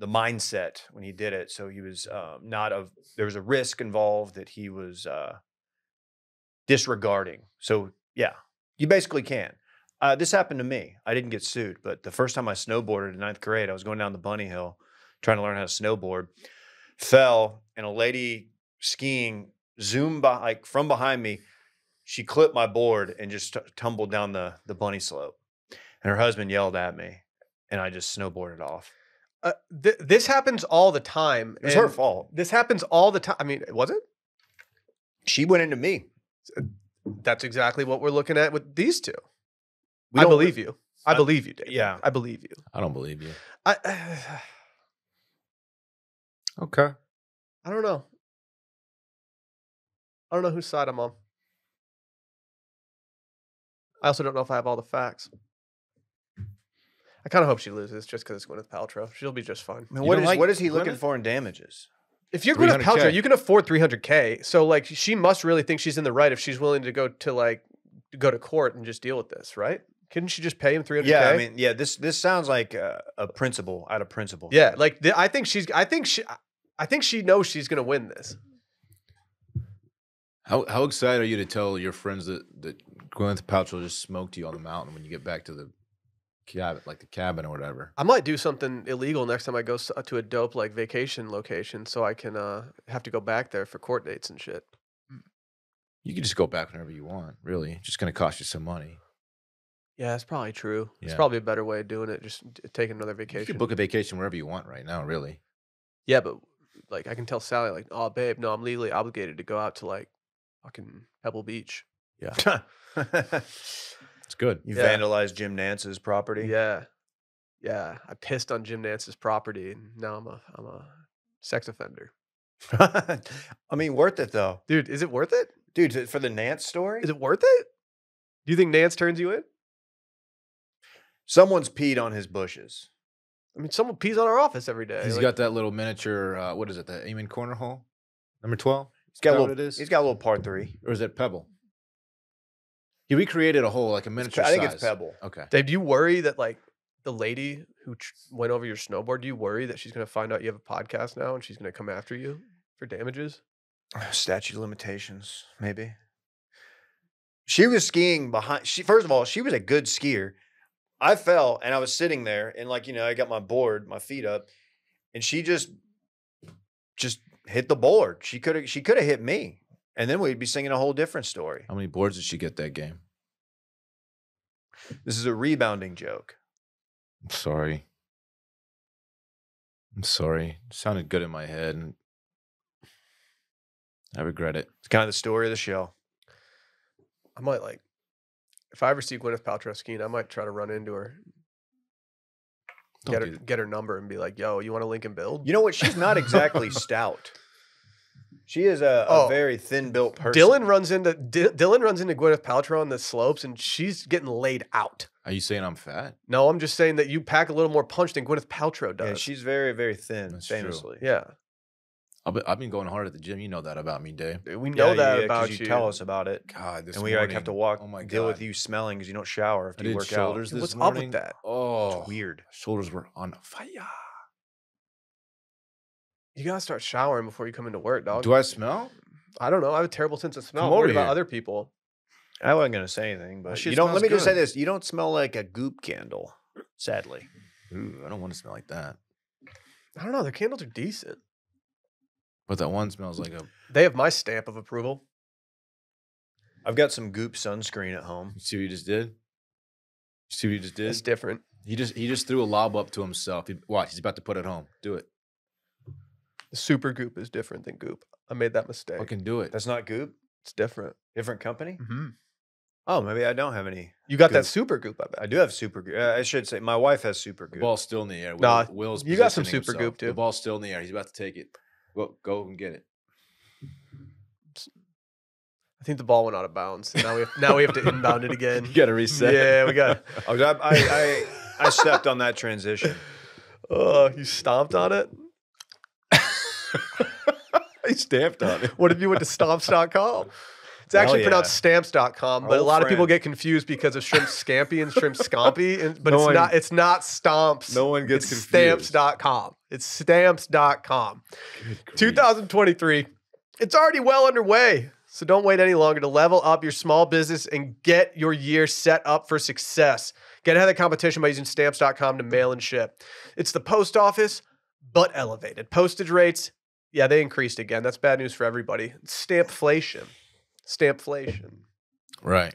mindset when he did it. So he was there was a risk involved that he was disregarding. So yeah, you basically can. This happened to me. I didn't get sued, but the first time I snowboarded in 9th grade, I was going down the bunny hill trying to learn how to snowboard, fell, and a lady skiing zoomed by, like from behind me. She clipped my board and just tumbled down the bunny slope. And her husband yelled at me, and I just snowboarded off. This happens all the time. It was her and fault. This happens all the time. I mean, was it? She went into me. That's exactly what we're looking at with these two. We I don't- believe you. I believe you, Dave. yeah. I believe you. I don't believe you. I Okay. I don't know. I don't know whose side I'm on. I also don't know if I have all the facts. I kind of hope she loses just because it's Gwyneth Paltrow. She'll be just fine. I mean, You don't like what is he looking Gwyneth? for in damages? If you're Gwyneth 300K. Paltrow, you can afford $300K. So like, she must really think she's in the right if she's willing to go to court and just deal with this, right? Couldn't she just pay him $300K? Yeah, I mean, yeah. This sounds like a principle out of principle. Yeah, like I think she knows she's gonna win this. How excited are you to tell your friends that Gwyneth Paltrow just smoked you on the mountain when you get back to the cabin, like the cabin or whatever? I might do something illegal next time I go to a dope like vacation location, so I can have to go back there for court dates and shit. You can just go back whenever you want. Really, it's just going to cost you some money. Yeah, that's probably true. It's Yeah. probably a better way of doing it. Just take another You vacation. can book a vacation wherever you want right now. Really, Yeah, but like I can tell Sally, like, oh babe, no, I'm legally obligated to go out to like fucking Pebble Beach. yeah, it's good. You Yeah. vandalized Jim Nance's property. Yeah, yeah. I pissed on Jim Nance's property, and now I'm a sex offender. I mean, worth it though, Dude, is it worth it? dude. For the Nance story, Is it worth it? Do you think Nance turns you in? someone's peed on his bushes. I mean, someone pees on our office every day. He's like- got that little miniature. What is it? The aiming corner hole, number 12. He's got a that little. what it is? He's got a little par 3. Or is it Pebble? He recreated a hole like a miniature. I think size. it's Pebble. Okay. Dave, do you worry that like the lady who went over your snowboard? Do you worry that she's gonna find out you have a podcast now and she's gonna come after you for damages? Statute of limitations, maybe. She was skiing behind. First of all, she was a good skier. I fell and I was sitting there and I got my board, my feet up, and she just hit the board. She could have hit me, and then we'd be singing a whole different story. How many boards did she get that game? This is a rebounding joke. I'm sorry. I'm sorry. It sounded good in my head, and I regret it. It's kind of the story of the show. I might like if I ever see Gwyneth Paltrow skiing, I might try to run into her, Don't do that. get her number, and be like, "Yo, you want to link and build?" You know what? She's not exactly stout. She is a Oh, very thin-built person. Dylan runs into Gwyneth Paltrow on the slopes, and she's getting laid out. Are you saying I'm fat? No, I'm just saying that you pack a little more punch than Gwyneth Paltrow does. Yeah, she's very, very thin, That's true. famously. yeah. I've been going hard at the gym. You know that about me, Dave. We know that 'cause about you. Tell us about it. God, this And we like morning, have to walk, Oh my God. deal with you smelling because you don't shower I after you did work shoulders out. this What's up morning. with that? Oh, It's weird. Shoulders were on fire. You gotta start showering before you come into work, dog. Do I smell? I don't know. I have a terrible sense of smell. Come I'm worried over about here. other people. I wasn't gonna say anything, but shit you don't. Let smells me just say good. this: you don't smell like a goop candle. Sadly, Ooh, I don't want to smell like that. I don't know. Their candles are decent. But that one smells like a. They have my stamp of approval. I've got some goop sunscreen at home. You see what you just did? You see what you just did? It's different. He just threw a lob up to himself. Watch, he's about to put it home. Do it. The super goop is different than goop. I made that mistake. Fucking do it. That's not goop. It's different. Different company. Mm-hmm. Oh, maybe I don't have any. You got that Goop. super goop, I bet. I do have super goop. I should say my wife has super The goop. ball's still in the air. Nah, Will's you got some positioning super himself. goop, too. The ball's still in the air. He's about to take it. Go and get it. I think the ball went out of bounds. And now we have to inbound it again. You got to reset. Yeah, we got. I stepped on that transition. Oh, you stomped on it. He stamped on it. What if you went to stomps.com? It's actually yeah. pronounced stamps.com, but a Old lot of people friend. get confused because of shrimp scampi and shrimp scampi, but No it's one- not stomps. no one gets it's confused. stamps.com. It's stamps.com. 2023. It's already well underway. So don't wait any longer to level up your small business and get your year set up for success. Get ahead of the competition by using stamps.com to mail and ship. It's the post office, but elevated. Postage rates, yeah, they increased again. That's bad news for everybody. Stampflation. Stampflation. Right.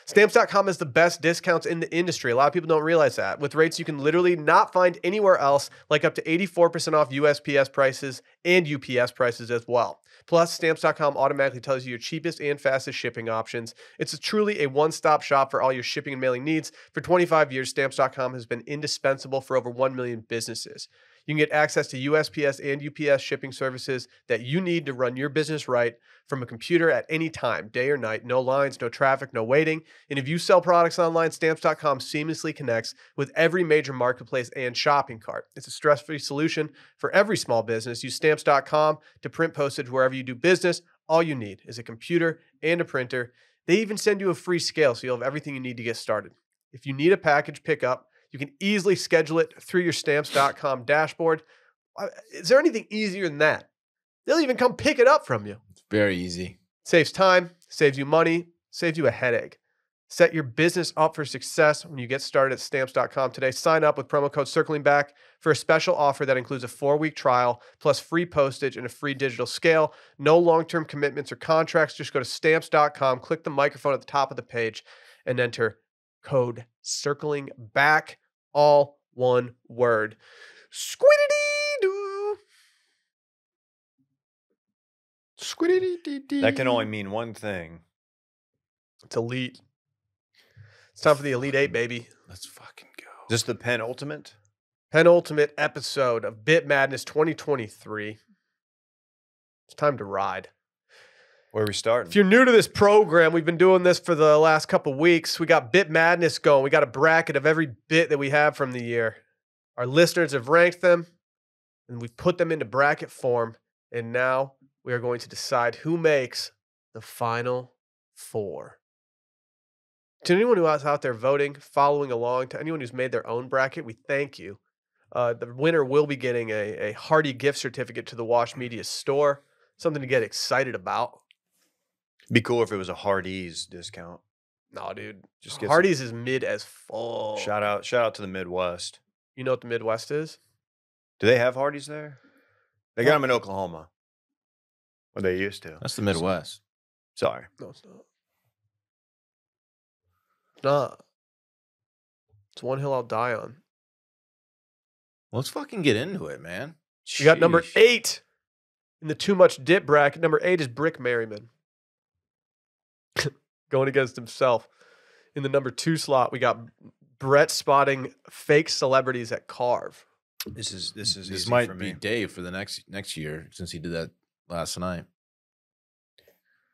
Stamps.com has the best discounts in the industry. A lot of people don't realize that. With rates you can literally not find anywhere else, like up to 84% off USPS prices and UPS prices as well. Plus, Stamps.com automatically tells you your cheapest and fastest shipping options. It's truly a one-stop shop for all your shipping and mailing needs. For 25 years, Stamps.com has been indispensable for over 1 million businesses. You can get access to USPS and UPS shipping services that you need to run your business right from a computer at any time, day or night. No lines, no traffic, no waiting. And if you sell products online, Stamps.com seamlessly connects with every major marketplace and shopping cart. It's a stress-free solution for every small business. Use Stamps.com to print postage wherever you do business. All you need is a computer and a printer. They even send you a free scale, so you'll have everything you need to get started. If you need a package pickup, you can easily schedule it through your Stamps.com dashboard. Is there anything easier than that? They'll even come pick it up from you. It's very easy. Saves time, saves you money, saves you a headache. Set your business up for success when you get started at Stamps.com today. Sign up with promo code CirclingBack for a special offer that includes a 4-week trial plus free postage and a free digital scale. No long-term commitments or contracts. Just go to Stamps.com, click the microphone at the top of the page, and enter code CirclingBack, all one word. Squiddy-dee-doo. Squiddy-dee-dee-dee. That can only mean one thing. It's elite. It's time for the Elite Eight, baby. Let's fucking go. Is this the penultimate? Penultimate episode of Bit Madness 2023. It's time to ride. Where are we starting? If you're new to this program, we've been doing this for the last couple weeks. We got Bit Madness going. We got a bracket of every bit that we have from the year. Our listeners have ranked them, and we've put them into bracket form. And now we are going to decide who makes the final four. To anyone who is out there voting, following along, to anyone who's made their own bracket, we thank you. The winner will be getting a hearty gift certificate to the Wash Media store. Something to get excited about. Be cool if it was a Hardee's discount. No, dude. Just get Hardee's is mid as fuck. Shout out to the Midwest. You know what the Midwest is? Do they have Hardee's there? They got them in Oklahoma. Well, they used to. That's the Midwest. Sorry. No, it's not. It's not. It's one hill I'll die on. Let's fucking get into it, man. We got number Sheesh. 8 in the Too Much Dip bracket. Number 8 is Brick Merriman. Going against himself. In the number 2 slot, we got Brett spotting fake celebrities at Carve. This This easy might for be me. Dave for the next year since he did that last night.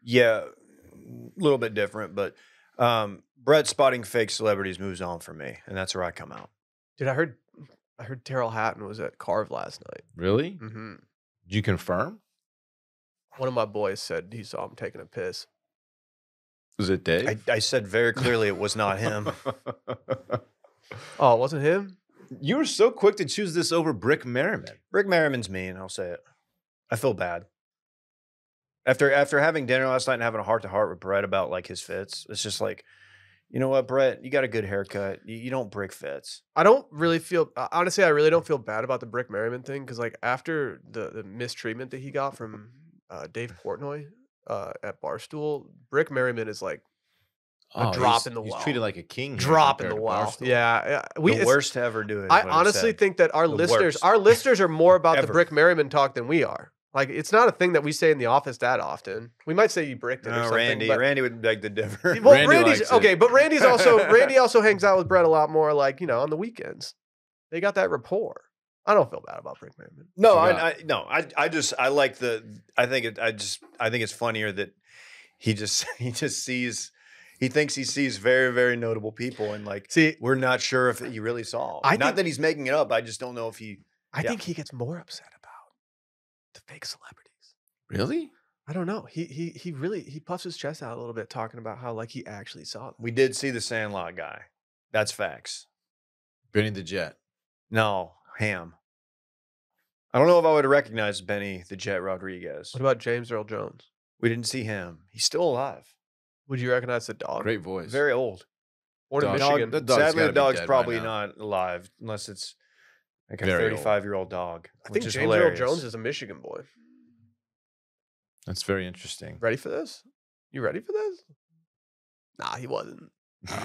Yeah, a little bit different, but Brett spotting fake celebrities moves on for me, and that's where I come out. Dude, I heard Terrell Hatton was at Carve last night. Really? Mm-hmm. Did you confirm? One of my boys said he saw him taking a piss. Was it Dave? I said very clearly it was not him. Oh, it wasn't him? You were so quick to choose this over Brick Merriman. Rick Merriman's mean, I'll say it. I feel bad. After having dinner last night and having a heart-to-heart with Brett about like his fits, it's just like, you know what, Brett, you got a good haircut. You don't brick fits. I don't really feel honestly, I really don't feel bad about the Brick Merriman thing because like after the mistreatment that he got from Dave Portnoy at Barstool, Brick Merriman is like a drop in the well. He's treated like a king. here drop in compared the to well. Barstool. Yeah, The worst to ever do it. is I what he honestly said. think that our The listeners worst. are more about the Ever. Brick Merriman talk than we are. Like it's not a thing that we say in the office that often. We might say you bricked it or No, something. but Randy would beg the differ. Well, Randy Randy's likes it. okay, but Randy also hangs out with Brett a lot more, like on the weekends. They got that rapport. I don't feel bad about Brick Merriman. No, What you I like the. I think it's funnier that he thinks he sees very, very notable people, and like See, we're not sure if he really saw. I Not think- that he's making it up. I just don't know if he. I Yeah. think he gets more upset about the fake celebrities. Really? I don't know. He really puffs his chest out a little bit talking about how like he actually saw them. We did see the Sandlot guy. That's facts. Benny the Jet. No, Ham. I don't know if I would have recognized Benny the Jet Rodriguez. What about James Earl Jones? We didn't see him. He's still alive. Would you recognize the dog? Great voice. Very old. Born in Dog. Michigan. That dog's Sadly, gotta the be dog's dead by probably now. not alive unless it's like a Very old. 35-year-old dog. I think which is James Earl hilarious. Jones is a Michigan boy. That's very interesting. Ready for this? You ready for this? Nah, he wasn't.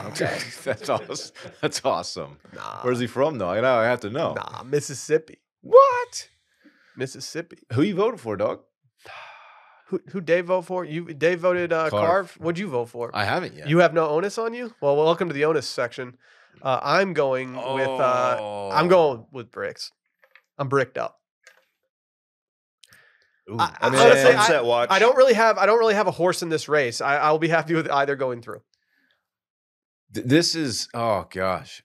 Okay. That's awesome. That's awesome. Nah. Where's he from, though? I have to know. Nah, Mississippi. What? Mississippi. Who you voted for, dog? Who Dave vote for? Dave voted Carve. What'd you vote for? I haven't yet. You have no onus on you? Well, welcome to the onus section. I'm going with bricks. I'm bricked up. Ooh, Honestly, upset watch. I don't really have a horse in this race. I'll be happy with either going through. This is gosh.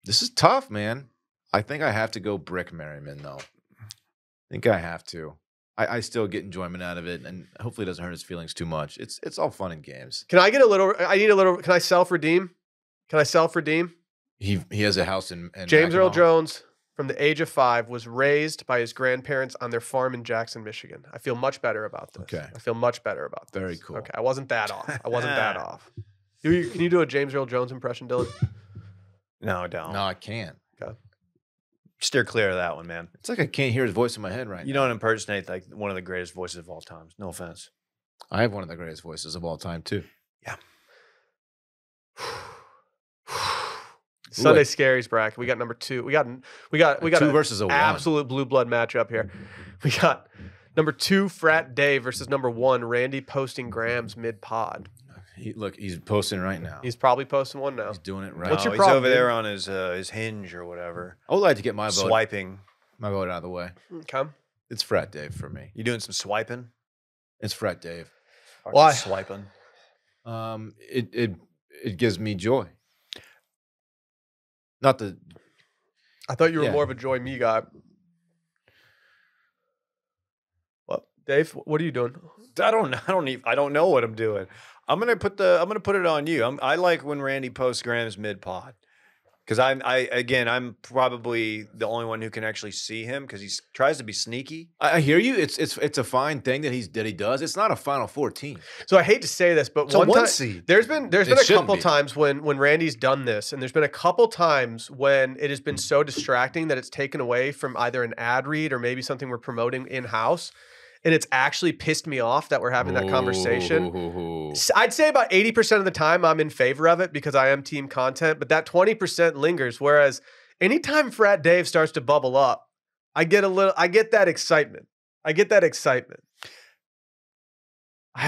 This is tough, man. I think I have to go Brick Merriman, though. I think I have to. I still get enjoyment out of it, and hopefully it doesn't hurt his feelings too much. It's all fun and games. Can I get a little? I need a little. Can I self-redeem? He has a house in James Earl Mackinac. Jones, from the age of 5, was raised by his grandparents on their farm in Jackson, Michigan. I feel much better about this. Okay. I feel much better about this. Very cool. Okay, I wasn't that off. Can you do a James Earl Jones impression, Dylan? No, don't. No, I can't. Steer clear of that one, man. It's like I can't hear his voice in my head right You now. don't impersonate like one of the greatest voices of all time. No offense. I have one of the greatest voices of all time, too. Sunday Scaries bracket. We got number 2. We got 2 versus a 1. absolute blue blood matchup here. We got number 2 Frat Dave versus number 1 Randy posting grams mid pod. He's posting right now. He's probably posting one now. He's doing it right What's now. your He's problem, over dude? there on his hinge or whatever. I would like to get my vote Swiping. out of the way. Come. It's Frat Dave for me. You doing some swiping? It's Frat Dave. Fucking Why? swiping? It gives me joy. Not the I thought you were Yeah. more of a Joy Me guy. What, Dave? What are you doing? I don't know what I'm doing. I'm gonna put it on you. I like when Randy posts grams mid pod. Because I'm probably the only one who can actually see him because he tries to be sneaky. I hear you. It's a fine thing that he does. It's not a Final Four team. So I hate to say this, but It's a one one time, seed. there's been a shouldn't couple be. times when Randy's done this, and there's been a couple times when it has been so distracting that it's taken away from either an ad read or maybe something we're promoting in house, and it's actually pissed me off that we're having that conversation. Ooh. I'd say about 80% of the time I'm in favor of it because I am team content, but that 20% lingers. Whereas anytime Frat Dave starts to bubble up, I get that excitement. I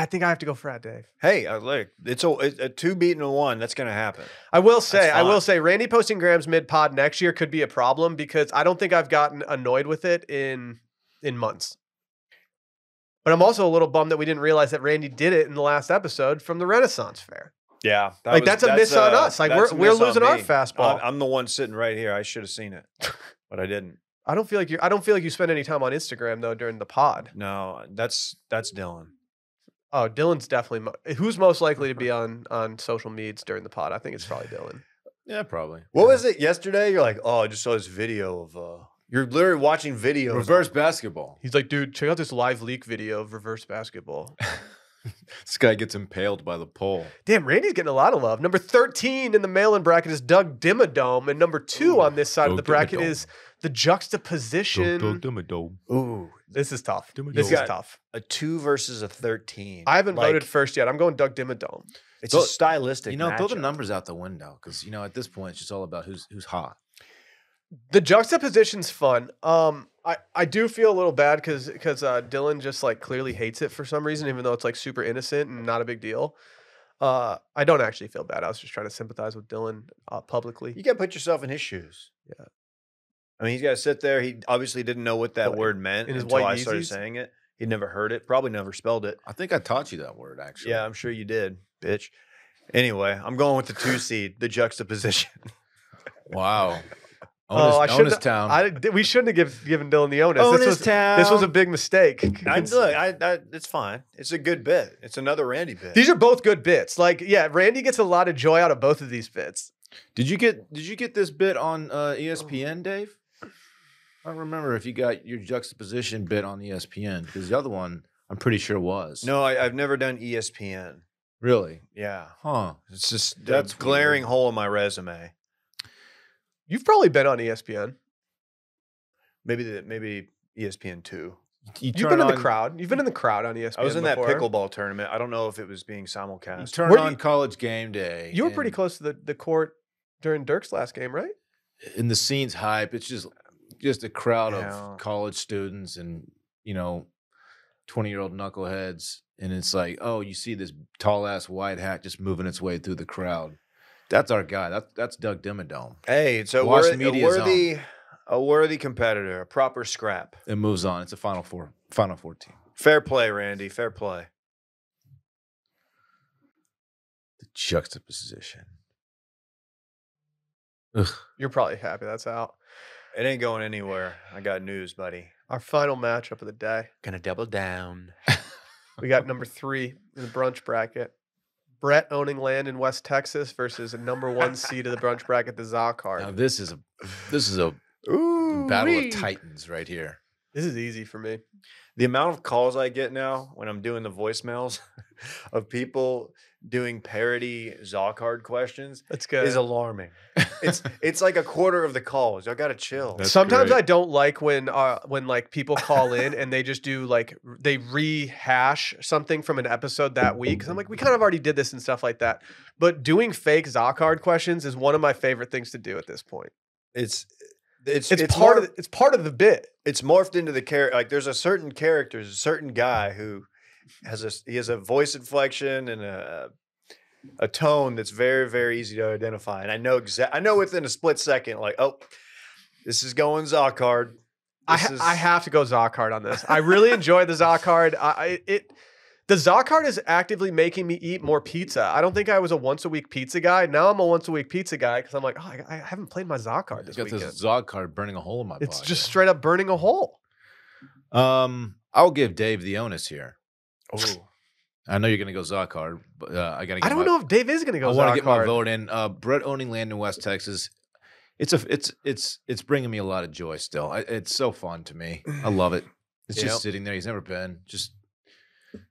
think I have to go Frat Dave. Hey, look, it's a 2 beating a 1. That's gonna happen. I will say, That's fine. Randy posting grams mid pod next year could be a problem because I don't think I've gotten annoyed with it in months. But I'm also a little bummed that we didn't realize that Randy did it in the last episode from the Renaissance Fair. Yeah, That's a miss on us. Like that's a we're miss on losing our me. fastball. I'm the one sitting right here. I should have seen it, but I didn't. I don't feel like you spend any time on Instagram though during the pod. No, that's Dylan. Oh, Dylan's definitely who's most likely to be on social medias during the pod. I think it's probably Dylan. Yeah, probably. What was it yesterday? You're like, oh, I just saw this video of. You're literally watching videos. Reverse basketball. He's like, dude, check out this live leak video of reverse basketball. This guy gets impaled by the pole. Damn, Randy's getting a lot of love. Number 13 in the mail-in bracket is Doug Dimmadome, and number 2 on this side of the Doug bracket Dimmadome. is the juxtaposition. Ooh, This is tough. This He's is got tough. a 2 versus a 13. I haven't Like, voted first yet. I'm going Doug Dimmadome. It's Throw- a stylistic. Throw the matchup. numbers out the window because at this point it's just all about who's hot. The juxtaposition's fun. I do feel a little bad because Dylan just like clearly hates it for some reason, even though it's like super innocent and not a big deal. I don't actually feel bad. I was just trying to sympathize with Dylan publicly. You got to put yourself in his shoes. Yeah. I mean, he's got to sit there. He obviously didn't know what that What, word meant in his until white I started Yeezys? saying it. He'd never heard it. Probably never spelled it. I think I taught you that word actually. Yeah, I'm sure you did, bitch. Anyway, I'm going with the 2 seed, the juxtaposition. Wow. I shouldn't. Onus town. We shouldn't have given Dylan the onus. Onus This was a town. big mistake. It's fine. It's a good bit. It's another Randy bit. These are both good bits. Like, yeah, Randy gets a lot of joy out of both of these bits. Did you get this bit on ESPN, Dave? I don't remember if you got your juxtaposition bit on ESPN because the other one I'm pretty sure was. No, I've never done ESPN. Really? Yeah. Huh. It's just That's that's glaring weird. hole in my resume. You've probably been on ESPN. Maybe ESPN 2. You You've been in the crowd. You've been in the crowd on ESPN I was in before. that pickleball tournament. I don't know if it was being You simulcast. turn Where on you- College Game Day. You were pretty and- close to the court during Dirk's last game, right? And the scene's hype. It's just a crowd Yeah. of college students and 20-year-old knuckleheads, and it's like, oh, you see this tall ass white hat just moving its way through the crowd. That's our guy. That's Doug Dimmadome. Hey, it's a Watch the worthy, media a worthy competitor, a proper scrap. It moves on. It's a Final Four team. Fair play, Randy. Fair play. The juxtaposition. Ugh. You're probably happy that's out. It ain't going anywhere. I got news, buddy. Our final matchup of the day. Gonna double down. We got number 3 in the brunch bracket. Brett owning land in West Texas versus a number 1 seed of the brunch bracket, the Zocard. Now this is a Ooh, battle of titans right here. This is easy for me. The amount of calls I get now when I'm doing the voicemails of people doing parody Zocard questions That's good. is alarming. It's like a quarter of the calls. Y'all gotta chill. That's Sometimes great. I don't like when like people call in and they just do like they rehash something from an episode that week. 'Cause I'm like, we kind of already did this and stuff like that. But doing fake Zocard questions is one of my favorite things to do at this point. It's It's part of the bit. it's morphed into the character. Like there's a certain character, there's a certain guy who has a voice inflection and a tone that's very, very easy to identify. And I know within a split second, like, oh, this is going Zocard. I have to go Zocard on this. I really enjoy the Zocard. The Zocard is actively making me eat more pizza. I don't think I was a once a week pizza guy. Now I'm a once a week pizza guy because I'm like, oh, I haven't played my Zocard You this got weekend. this Zog card burning a hole in my It's pocket. just straight up burning a hole. I'll give Dave the onus here. Oh, I know you're gonna go Zog card, but I gotta. Get I don't know if Dave is going to go I want to get my Zocard. vote in. Brett owning land in West Texas. It's bringing me a lot of joy still. It's so fun to me. I love it. It's Yep. just sitting there. He's never been. Just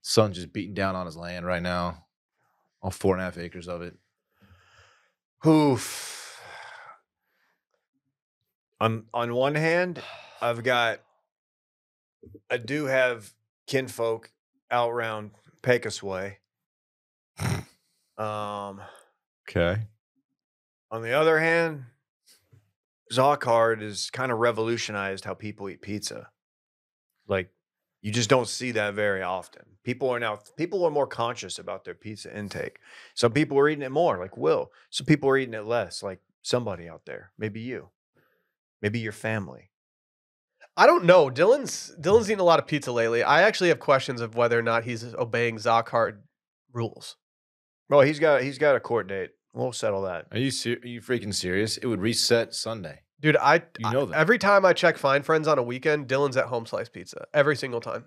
sun just beating down on his land right now. All 4.5 acres of it. oof. On one hand, I do have kinfolk out around Pecos way. Okay. On the other hand, Zocard has kind of revolutionized how people eat pizza. Like, you just don't see that very often. People are more conscious about their pizza intake. Some people are eating it more, like Will. Some people are eating it less, like somebody out there. Maybe you. Maybe your family. I don't know. Dylan's eaten a lot of pizza lately. I actually have questions of whether or not he's obeying Zocard rules. Well, he's got a court date. We'll settle that. Are you freaking serious? It would reset Sunday. Dude, You know that. every time I check Find Friends on a weekend, Dylan's at Home Slice Pizza. Every single time.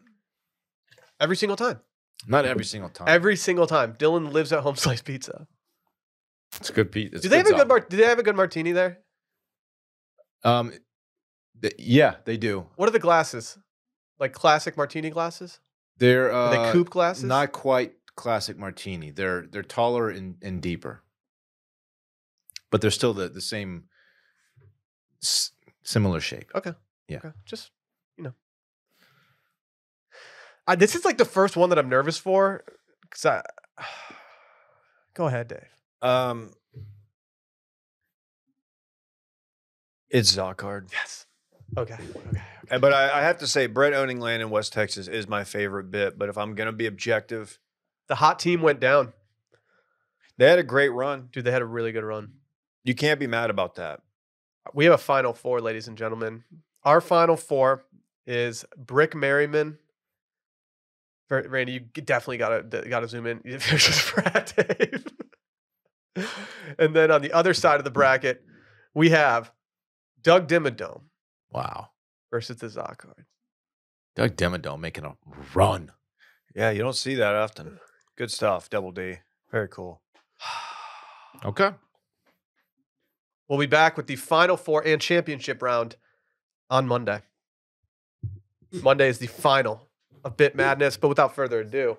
Every single time. Not every single time. Every single time. Dylan lives at Home Slice Pizza. It's good pizza. Do they have a good martini there? Yeah, they do. What are the glasses? Like classic martini glasses? They're Are they coupe glasses? Not quite classic martini. They're taller and deeper, but they're still the same similar shape. Okay. Yeah. Okay. Just, this is like the first one that I'm nervous for. Go ahead, Dave. It's Zocard. Yes. Okay. But I have to say, Brett owning land in West Texas is my favorite bit. But if I'm going to be objective, The hot team went down. they had a great run. Dude, they had a really good run. You can't be mad about that. We have a final four, ladies and gentlemen. Our final four is Brick Merriman. Randy, you definitely gotta zoom in. Versus Frat Dave. And then on the other side of the bracket, we have Doug Dimmadome Wow. versus the Zocard. Doug Dimmadome making a run. Yeah, you don't see that often. Good stuff, Double D. Very cool. Okay. We'll be back with the final four and championship round on Monday. Monday is the final of Bit Madness, but without further ado,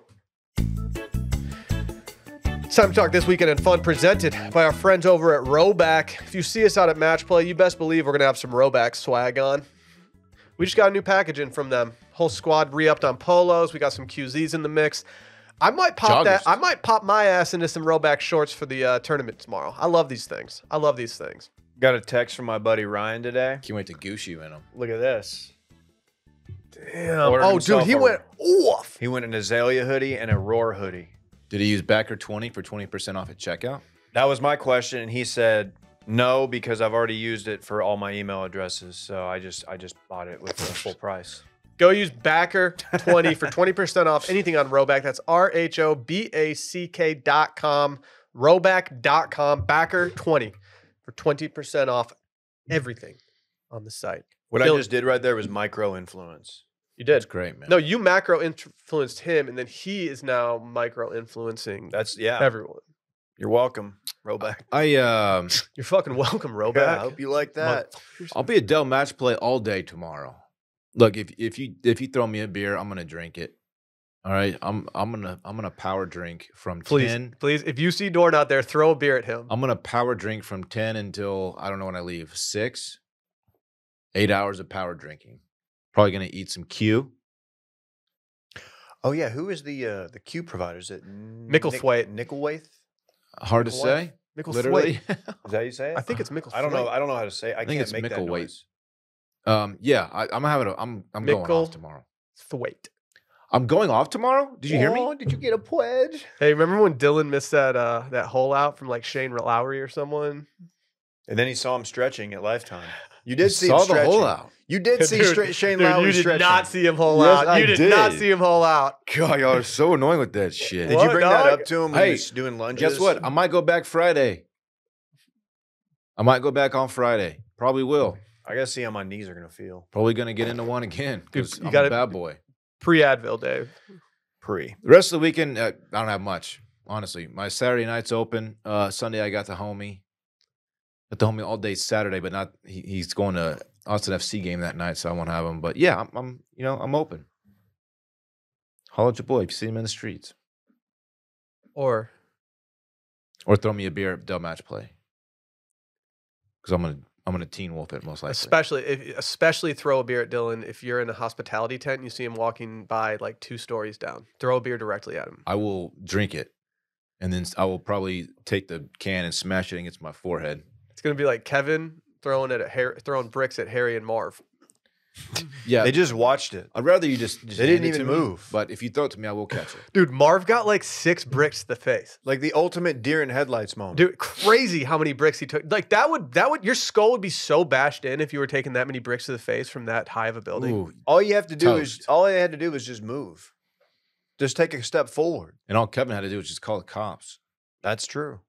it's time to talk This Weekend in Fun, presented by our friends over at Rowback. If you see us out at Match Play, you best believe we're going to have some Rowback swag on. We just got a new package in from them. Whole squad re-upped on polos. We got some QZs in the mix. I might pop Joggers. I might pop my ass into some Rowback shorts for the tournament tomorrow. I love these things. I love these things. Got a text from my buddy Ryan today. Can't wait to goose you in them. Look at this. Damn. Ordered Oh, dude, himself he a- went off. He went an Azalea hoodie and a Roar hoodie. Did he use Backer 20 for 20% off at checkout? That was my question, and he said no because I've already used it for all my email addresses. So I just bought it with the full price. Go use Backer 20 for 20% off anything on Rowback. That's RHOBACK.com, Rowback.com, Backer 20 for 20% off everything on the site. What I Dylan- just did right there was micro influence. You did. That's great, man. No, you macro influenced him, and then he is now micro influencing That's yeah. everyone. You're welcome, Roback. I'll You're fucking welcome, Yeah, Rowback. I hope you like that. be a Dell match play all day tomorrow. Look, if you throw me a beer, I'm gonna drink it. All right, I'm gonna power drink from Please, 10. please, if you see Dorn out there, throw a beer at him. I'm gonna power drink from 10 until I don't know when I leave. 6, 8 hours of power drinking. Probably gonna eat some Q. Oh yeah, who is the Q provider? Is it Micklethwaite. Nickelwaith? Hard to Micklethwaite? say. Micklethwaite. Literally. Is that how you say it? I think it's Micklethwaite. I don't know. I don't know how to say it. I think can't it's make that Micklethwaite. noise. Yeah, I'm having I'm going Mickle- off tomorrow. Thwaite. I'm going off tomorrow. Did you hear me? Did you get a pledge? Hey, remember when Dylan missed that that hole out from like Shane Lowry or someone? And then he saw him stretching at Lifetime. You did see him Saw the stretching. hole out. You did see Shane dude, Lowry you did stretching. not see him hole Yes, out. I You did not did. see him hole out. God, y'all are so annoying with that shit. Did What, you bring that dog? up to him when Hey, he was doing lunges? Guess what? I might go back Friday. I might go back on Friday. Probably will. I gotta see how my knees are gonna feel. Probably gonna get into one again because you I'm gotta- a bad boy. Pre-Advil, Dave. Pre. The rest of the weekend, I don't have much. Honestly, my Saturday night's open. Sunday, I got the homie. Got the homie all day Saturday, but not. He's going to Austin FC game that night, so I won't have him. But yeah, I'm open. Holler at your boy if you see him in the streets, Or or throw me a beer at Dell Match Play. Because I'm gonna teen wolf it most likely. especially throw a beer at Dylan if you're in a hospitality tent and you see him walking by like 2 stories down. Throw a beer directly at him. I will drink it, and then I will probably take the can and smash it against my forehead. It's gonna be like Kevin throwing bricks at Harry and Marv. Yeah, They just watched it. I'd rather you just They didn't hand it even to me, move. But if you throw it to me, I will catch it. Dude, Marv got like 6 bricks to the face. Like the ultimate deer in headlights moment. Dude, crazy how many bricks he took. Like that would your skull would be so bashed in if you were taking that many bricks to the face from that high of a building. Ooh, All you have to do is Toast. all I had to do was just move. Just take a step forward. and all Kevin had to do was just call the cops. That's true.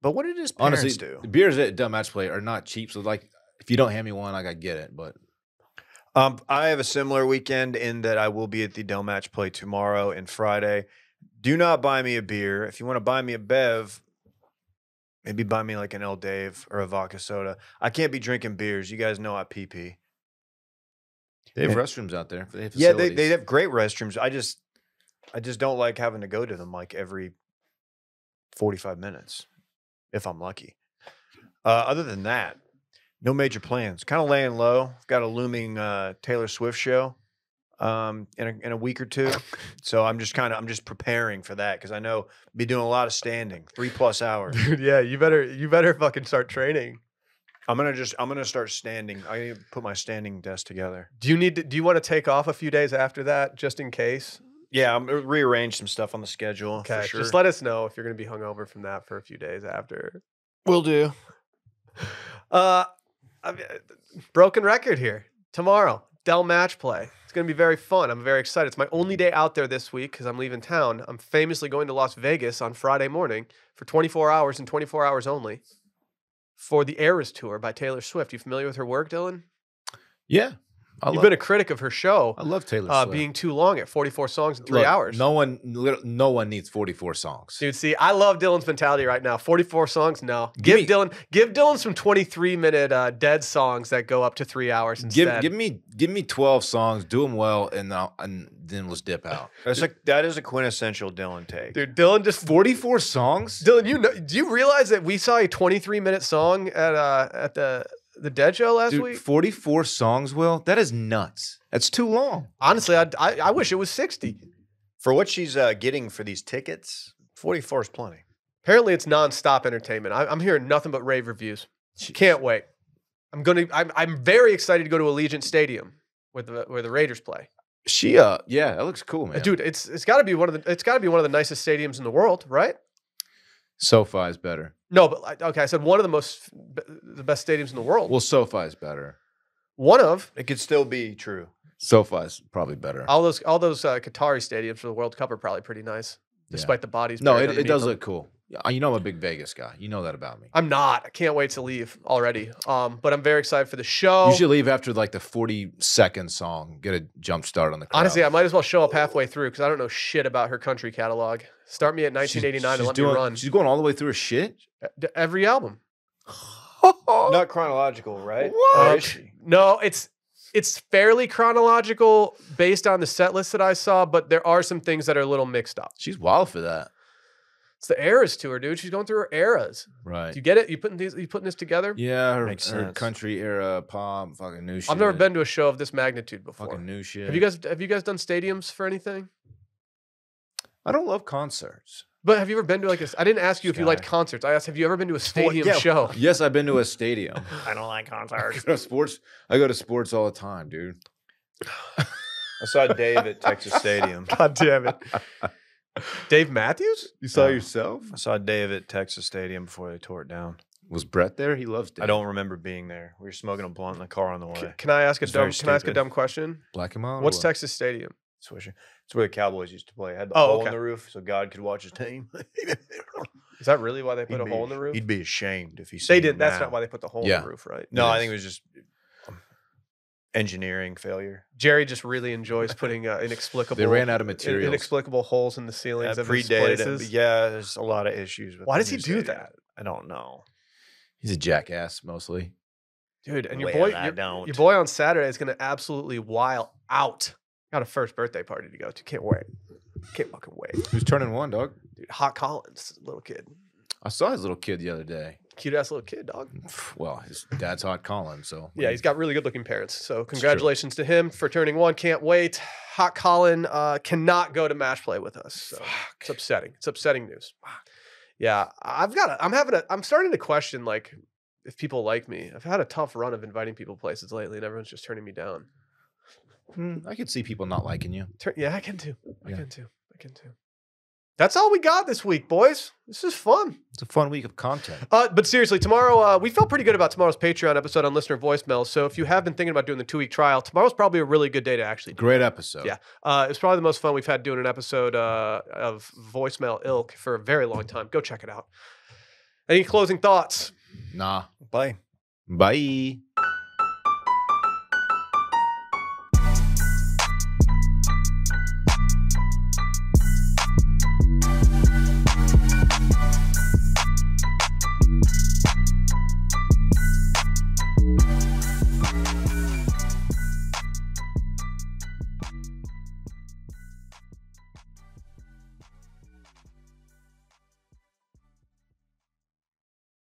But what did his parents Honestly, do? the beers at Dumb Match Play are not cheap. So like, if you don't hand me one, I gotta get it. But I have a similar weekend in that I will be at the Dell Match Play tomorrow and Friday. Do not buy me a beer. If you want to buy me a bev, maybe buy me like an El Dave or a vodka soda. I can't be drinking beers. You guys know I pee. they have Yeah. restrooms out there. They have Yeah, facilities. they have great restrooms. I just don't like having to go to them like every 45 minutes, if I'm lucky. Other than that, no major plans. Kind of laying low. I've got a looming Taylor Swift show in a week or two, so I'm just preparing for that because I know I'll be doing a lot of standing, 3+ hours. Dude, yeah, you better fucking start training. I'm gonna start standing. I need to put my standing desk together. Do you want to take off a few days after that just in case? Yeah, I'm gonna rearrange some stuff on the schedule Okay, for sure. just let us know if you're going to be hungover from that for a few days after. Will do. I mean, broken record here. Tomorrow, Dell Match Play. It's going to be very fun. I'm very excited. It's my only day out there this week because I'm leaving town. I'm famously going to Las Vegas on Friday morning for 24 hours and 24 hours only for the Eras Tour by Taylor Swift. You familiar with her work, Dylan? yeah. You've been a critic of her show I love Taylor Swift. being too long at 44 songs in 3 Look, hours. No one needs 44 songs. Dude, see, I love Dylan's mentality right now. 44 songs, no. Give Give Dylan some 23-minute dead songs that go up to 3 hours instead. Give me 12 songs, do them well, and then let's dip out. That is a quintessential Dylan take. Dude, Dylan just 44 songs? Dylan, do you realize that we saw a 23-minute song at the the Dead show last Dude, week? 44 songs, Will? That is nuts. That's too long. Honestly, I wish it was 60. For what she's getting for these tickets, 44 is plenty. Apparently, it's nonstop entertainment. I'm hearing nothing but rave reviews. Can't wait. I'm very excited to go to Allegiant Stadium where the Raiders play. Yeah, that looks cool, man. Dude, it's got to be one of the nicest stadiums in the world, right? SoFi is better. No, but okay, I said one of the best stadiums in the world. Well, SoFi is better. One of It could still be true. SoFi is probably better. all those Qatari stadiums for the World Cup are probably pretty nice, despite the bodies. No, buried it underneath does them. look cool. You know I'm a big Vegas guy. You know that about me. I'm not. I can't wait to leave already. But I'm very excited for the show. You should leave after like the 40-second song. Get a jump start on the crowd. Honestly, I might as well show up halfway through because I don't know shit about her country catalog. Start me at 1989 and let me run. She's going all the way through her shit? Every album. Not chronological, right? What? Or is she? No, it's fairly chronological based on the set list that I saw, but there are some things that are a little mixed up. She's wild for that. It's the eras tour, dude. She's going through her eras. Right. Do you get it? You putting this together? Yeah, her Makes her sense. country era pop, fucking new shit. I've never been to a show of this magnitude before. Fucking new shit. Have you guys done stadiums for anything? I don't love concerts. But have you ever been to I didn't ask you if you liked concerts. I asked, have you ever been to a stadium show? Yes, I've been to a stadium. I don't like concerts. I go to sports all the time, dude. I saw Dave at Texas Stadium. God damn it. Dave Matthews? You saw No. yourself? I saw Dave at Texas Stadium before they tore it down. Was Brett there? He loves Dave. I don't remember being there. We were smoking a blunt in the car on the way. Can I ask a It's very stupid. dumb question? Black him out. or What's what? Texas Stadium? Swisher. It's where the Cowboys used to play. It had the Oh, hole okay. in the roof so God could watch his team. Is that really why they put a hole in the roof? He'd be ashamed if he They did. That's not why they put the hole in Yeah. the roof, right? No, It I is. think it was just engineering failure. Jerry just really enjoys putting inexplicable. They ran out of materials. Inexplicable holes in the ceilings That of his predated it. places. But yeah, there's a lot of issues with Why the does he new do stadium. that? I don't know. He's a jackass, mostly. Dude, and your Well, boy, I don't. your boy on Saturday is going to absolutely wild out. Got a first birthday party to go to. Can't wait. Can't fucking wait. Who's turning one, dog? Dude, Hot Collins, little kid. I saw his little kid the other day. Cute ass little kid, dog. Well, his dad's Hot Colin, so Yeah, he's got really good looking parents. So congratulations to him for turning one. Can't wait. Hot Colin cannot go to match play with us. So it's upsetting. It's upsetting news. Yeah, I'm starting to question like if people like me. I've had a tough run of inviting people places lately, and everyone's just turning me down. I could see people not liking you. Yeah, I can too. I Yeah. can too. That's all we got this week, boys. This is fun. It's a fun week of content. But seriously, tomorrow, we felt pretty good about tomorrow's Patreon episode on listener voicemail. So if you have been thinking about doing the 2-week trial, tomorrow's probably a really good day to actually do. Great episode. Yeah. It's probably the most fun we've had doing an episode of voicemail ilk for a very long time. Go check it out. Any closing thoughts? Nah. Bye. Bye.